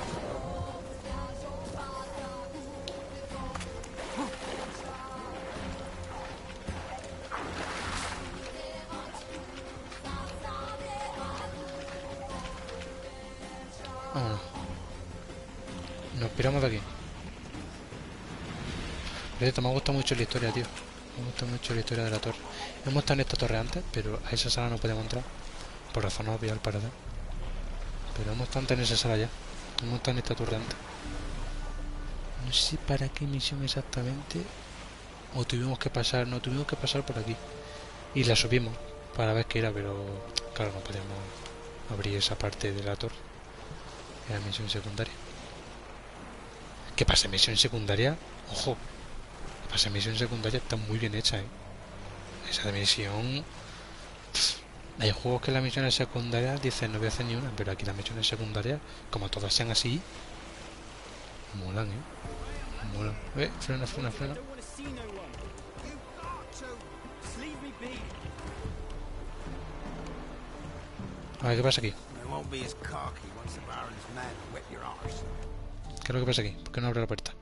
Vámonos. Nos piramos de aquí. Me ha gustado mucho la historia, tío. Me gusta mucho la historia de la torre. Hemos estado en esta torre antes, pero a esa sala no podemos entrar. Por razón obvia al parecer. Pero hemos estado en esa sala ya. Hemos estado en esta torre antes. No sé para qué misión exactamente. O tuvimos que pasar. No, tuvimos que pasar por aquí. Y la subimos para ver qué era, pero claro, no podemos abrir esa parte de la torre. Era misión secundaria. ¿Qué pasa? Misión secundaria. Ojo. ¿Qué pasa? Misión secundaria está muy bien hecha, Esa misión. Hay juegos que las misiones secundarias dicen no voy a hacer ni una, pero aquí las misiones secundarias, como todas sean así, molan, molan. Frena, frena, frena. A ver, ¿qué pasa aquí? ¿Qué es lo que pasa aquí? ¿Por qué no abre la puerta?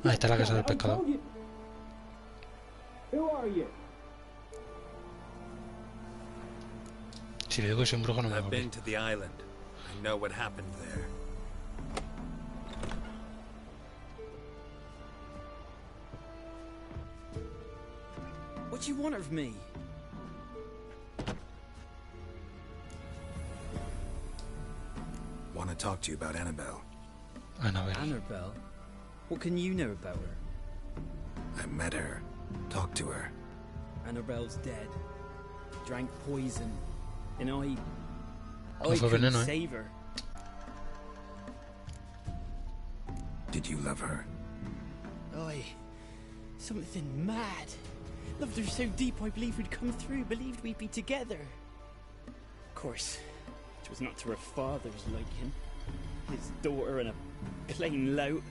Ahí está la casa del pescador. Si le digo que soy un brujo no me va a abrir. What do you want of me? Want to talk to you about Annabelle. Annabelle? What can you know about her? I met her. Talked to her. Annabelle's dead. Drank poison. And I fue couldn't veneno, save her. Did you love her? Something mad. Loved her so deep I believed we'd come through, believed we'd be together. Of course, it was not to her father's liking. His daughter and a plain lout.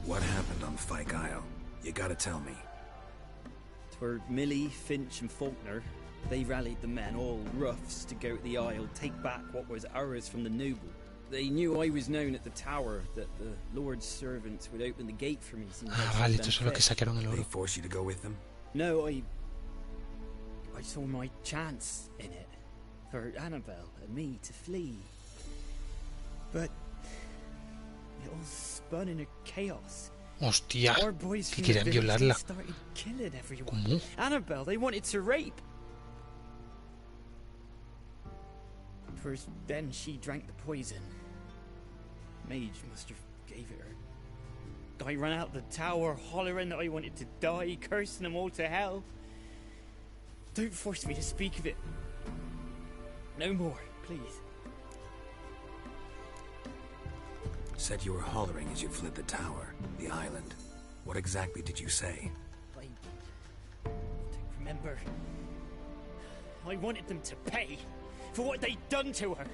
What happened on Fyke Isle? You gotta tell me. Twere Millie, Finch and Faulkner. They rallied the men, all roughs, to go to the Isle, take back what was ours from the noble. They knew I was known at the tower, that the Lord's servants would open the gate for me. Vale, esto es lo que sacaron el They oro. force you to go with them? No, I saw my chance in it. For Annabelle and me to flee. But it all spun in a chaos. Hostia, Our boys que from querían the village, they violarla. started killing everyone. ¿Cómo? Annabelle, they wanted to rape. First, then she drank the poison. Mage must have gave it her. I ran out the tower hollering that I wanted to die, cursing them all to hell. Don't force me to speak of it. No more, please. Said you were hollering as you fled the tower, the island. What exactly did you say? I don't remember. I wanted them to pay for what they'd done to her.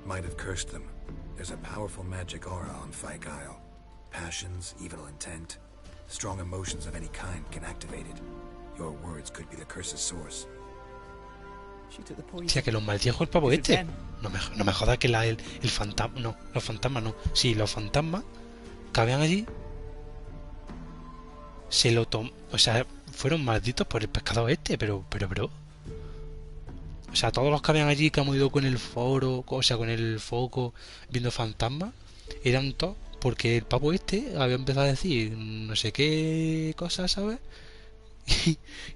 Might have cursed them. There's a powerful magic aura on Fyke Isle. Passions, evil intent, strong emotions of any kind can activate it. Your words could be the curse's source. She took the poison. Hostia, que los maldijo el pavo este. No me joda que el fantasma... No, los fantasmas no. Sí, los fantasmas que habían allí se lo tomó... O sea, fueron malditos por el pescado este, pero... O sea, todos los que habían allí que han ido con el foro, o sea, con el foco, viendo fantasmas, eran todos porque el pavo este había empezado a decir no sé qué cosas, ¿sabes?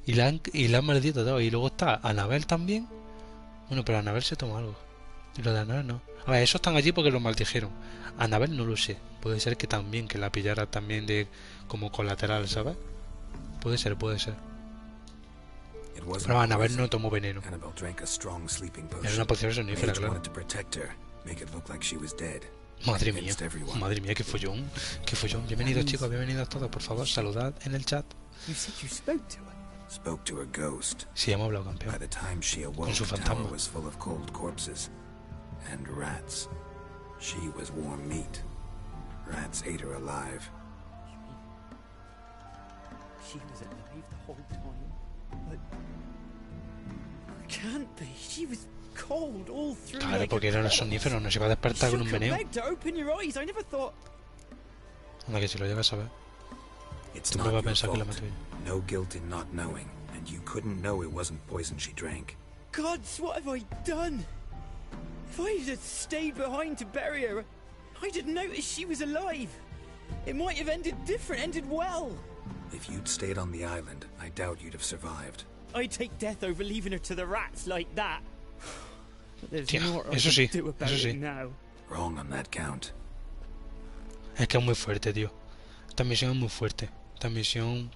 y la han maldito todo. Y luego está Annabelle también. Bueno, pero Annabelle se tomó algo. Y lo de Annabelle no. A ver, esos están allí porque los maldijeron. Annabelle no lo sé. Puede ser que también, que la pillara también de como colateral, ¿sabes? Puede ser. Pero Annabelle no tomó veneno. Era una poción sonífera, claro. Madre mía, qué follón. Bienvenidos, chicos, bienvenidos todos. Por favor, saludad en el chat. Sí, hemos hablado, campeón. Con su fantasma. And rats. She was warm meat. Rats ate her alive. She was alive the whole time? But... Can't be. She was cold all through. Claro, porque era un somnífero, no se iba a despertar con un veneno. Anda que si lo llegas a ver. It's not your fault. No guilt in not knowing, and you couldn't know it wasn't poison she drank. Gods, what have I done? If I had stayed behind to bury her, I'd have noticed she was alive. It might have ended different, ended well. If you'd stayed on the island, I doubt you'd have survived. I'd take death over leaving her to the rats like that. But there's Tía, more I eso can sí, do about eso sí. it now. Wrong on that count. Es que es muy fuerte, tío. Esta misión es muy fuerte. Esta misión...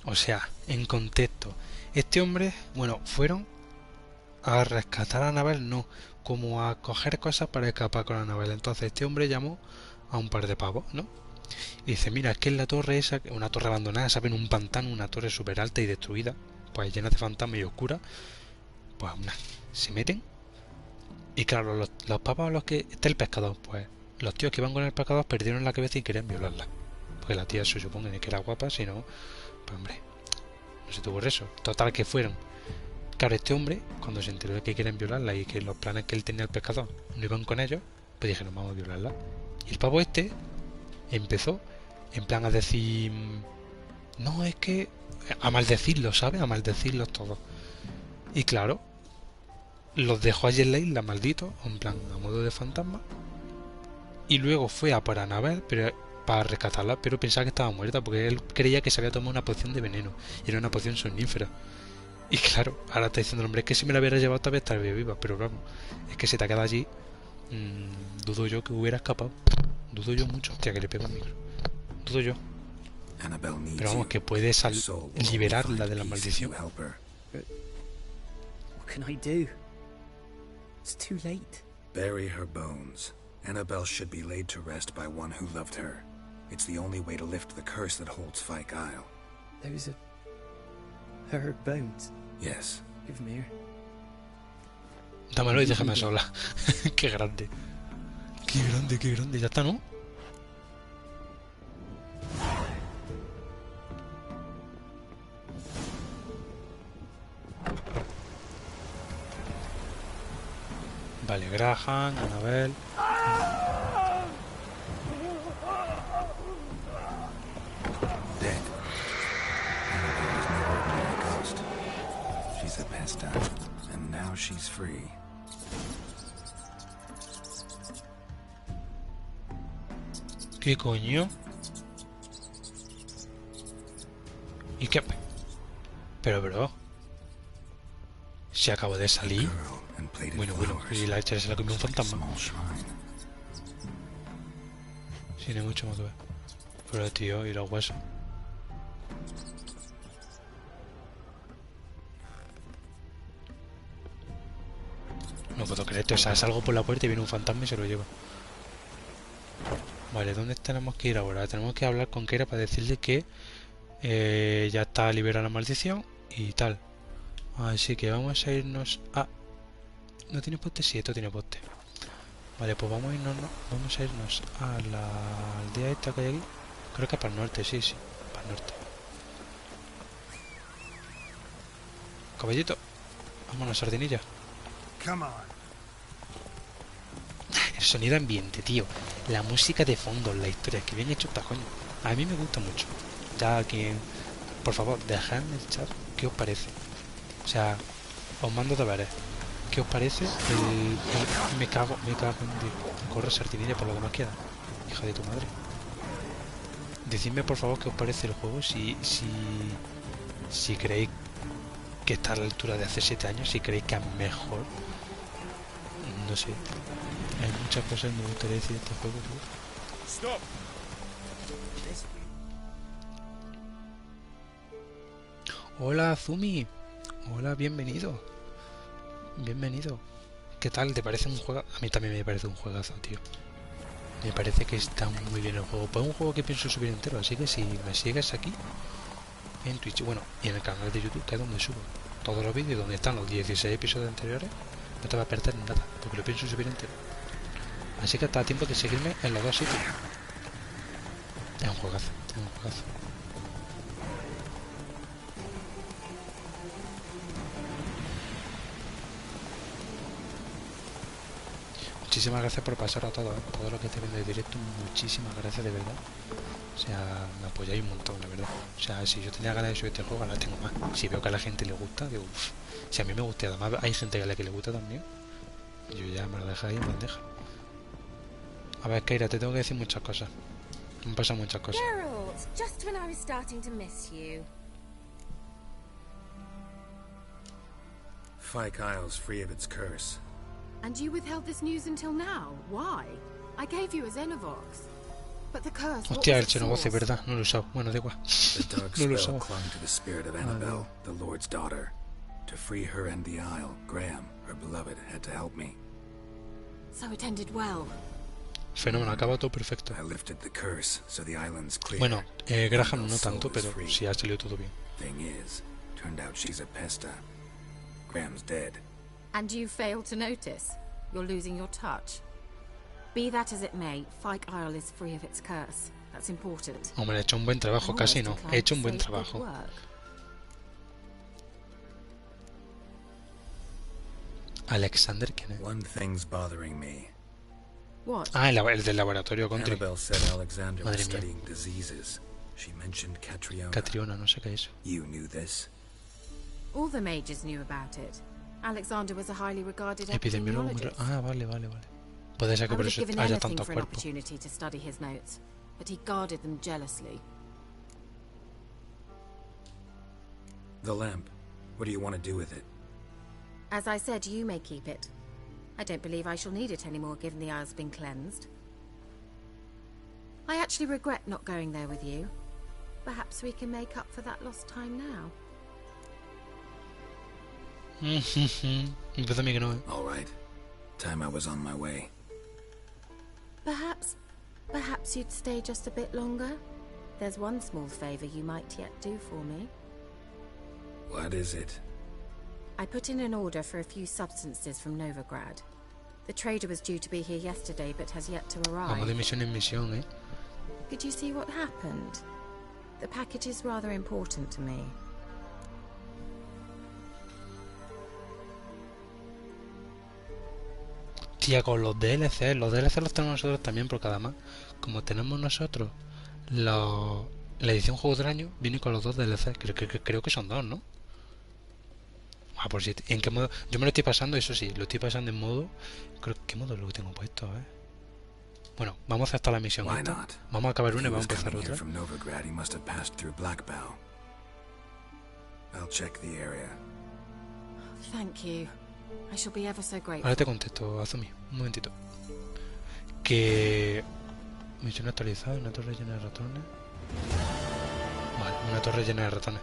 O sea, en contexto. Este hombre, bueno, fueron a rescatar a Annabelle, no, como a coger cosas para escapar con Annabelle. Entonces este hombre llamó a un par de pavos, ¿no? Y dice, mira, es que en la torre esa, una torre abandonada, ¿saben? Un pantano, una torre súper alta y destruida, pues llena de fantasmas y oscura. Pues se meten. Y claro, los pavos a los que está el pescador, pues los tíos que iban con el pescador perdieron la cabeza y querían violarla. Porque la tía se supone que era guapa, si no, pues hombre, no se tuvo eso. Total que fueron. Claro, este hombre, cuando se enteró de que quieren violarla y que los planes que él tenía el pescador no iban con ellos, pues dijeron, vamos a violarla. Y el pavo este empezó en plan a decir, no, es que a maldecirlos, ¿sabes? A maldecirlos todos. Y claro, los dejó allí en la isla, malditos, en plan a modo de fantasma. Y luego fue a por Annabelle, pero para rescatarla, pero pensaba que estaba muerta porque él creía que se había tomado una poción de veneno y era una poción somnífera. Y claro, ahora está diciendo el hombre, es que si me la hubiera llevado todavía estaría viva, pero vamos, es que se te ha quedado allí, dudo yo que hubiera escapado. Dudo yo mucho, hostia, que le pego al micro. Dudo yo. Pero vamos, que puedes liberarla de la maldición. What can I do? It's too late. Bury her bones. Annabelle should be laid to rest by one who loved her. It's the only way to lift the curse that holds Fyke Isle. Those are her bones. Yes. Give me her. Dámelo y déjame sola. Qué grande. Qué grande, qué grande. Ya está, ¿no? Vale, Graham, Annabelle. Dead. Annabelle was no ordinary ghost. She's a pest now, and now she's free. ¿Qué coño? ¿Y qué? Pero bro, se acabó de salir. Bueno, y la hecha se la comió un fantasma. Sí, no hay mucho más que ver. Pero tío, y los huesos. No puedo creerte, o sea, salgo por la puerta y viene un fantasma y se lo lleva. Vale, ¿dónde tenemos que ir ahora? Tenemos que hablar con Keira para decirle que ya está liberada la maldición y tal. Así que vamos a irnos a... ¿No tiene poste? Sí, esto tiene poste. Vale, pues vamos a irnos a la aldea esta que hay aquí. Creo que es para el norte, sí, para el norte. Caballito, vámonos, sardinilla. El sonido ambiente, tío. La música de fondo, la historia, que bien hecho está, coño. A mí me gusta mucho. Ya que, por favor, dejad en el chat qué os parece. O sea, os mando deberes. ¿Qué os parece? Me cago en Dios. Corre, sardinilla, por lo que más queda. Hija de tu madre. Decidme por favor qué os parece el juego. Si creéis que está a la altura de hace 7 años. Si creéis que es mejor. No sé. Hay muchas cosas que me gustaría decir de este juego, tío. Hola, Zumi. Hola, bienvenido. Bienvenido. ¿Qué tal? ¿Te parece un juego? A mí también me parece un juegazo, tío. Me parece que está muy bien el juego. Pues es un juego que pienso subir entero, así que si me sigues aquí en Twitch, bueno, y en el canal de YouTube, que es donde subo todos los vídeos, donde están los 16 episodios anteriores, No te va a perder nada, porque lo pienso subir entero. Así que está a tiempo de seguirme en los dos sitios. Es un juegazo, es un juegazo. Muchísimas gracias por pasar a todos, todo lo que esté viendo de directo, muchísimas gracias de verdad. O sea, me apoyáis un montón, la verdad. O sea, si yo tenía ganas de subir este juego, ahora tengo más. Si veo que a la gente le gusta, digo, uff, si a mí me gusta, además hay gente a la que le gusta también, yo ya me lo dejáis en bandeja. A ver, Keira, te tengo que decir muchas cosas. Me pasan muchas cosas. Geralt, just when I was starting to miss you. Fyke Isle's free of its curse. And you withheld this news until now? Why? I gave you a Xenovox. But the curse, what Hostia, el was its Xenovox, source? verdad, no lo he usado. Bueno, da igual. The dark No lo spell usaba. clung to the spirit of Annabelle, the Lord's daughter. To free her and the Isle, Graham, her beloved, had to help me. So it ended well. Fenómeno, acaba todo perfecto. I lifted the curse, so the island's clear. Bueno, Graham no Annabelle's tanto, soul is pero free. sí ha salido todo bien. Thing is, turned out she's a pesta. Graham's dead. And you failed to notice? You're losing your touch. Be that as it may, Fyke Isle is free of its curse. That's important. Hombre, he hecho un buen trabajo, I'm casi almost no. inclined He hecho to un buen say good trabajo. work. Alexander, ¿quién es? One thing's bothering me. What? Ah, el del laboratorio country. Annabelle said Alexander was Madre mía. studying diseases. She mentioned Catriona. Catriona, no sé qué es eso. You knew this? All the mages knew about it. Alexander was a highly regarded Epidemiólogo. epidemiologist. Ah, vale, vale, vale. Puede ser I que por would have eso given haya anything tantos for an cuerpos. opportunity to study his notes, but he guarded them jealously. The lamp. What do you want to do with it? As I said, you may keep it. I don't believe I shall need it anymore, given the Isle's been cleansed. I actually regret not going there with you. Perhaps we can make up for that lost time now. Empezó a mí que no, ¿eh? All right. Time I was on my way. Perhaps you'd stay just a bit longer? There's one small favor you might yet do for me. What is it? I put in an order for a few substances from Novigrad. The trader was due to be here yesterday, but has yet to Vamos de arrive. misión en misión, ¿eh? Could you see what happened? The package is rather important to me. Tía, con los DLC los tenemos nosotros también, porque además, como tenemos nosotros la edición juego del año, viene con los dos DLC. Creo que son dos, ¿no? Ah, por si, ¿en qué modo? Yo me lo estoy pasando, eso sí, lo estoy pasando en modo. ¿Qué modo lo tengo puesto? A ver. Bueno, vamos a hacer hasta la misión Why esta. not? Vamos a acabar If una he y vamos was a empezar coming here otra. from Novigrad, he must have passed through Blackbow. I'll check the area. Thank you. I shall be ever so grateful. Ahora te contesto, Azumi, un momentito. Que... Misión actualizada, una torre llena de ratones. Vale, una torre llena de ratones.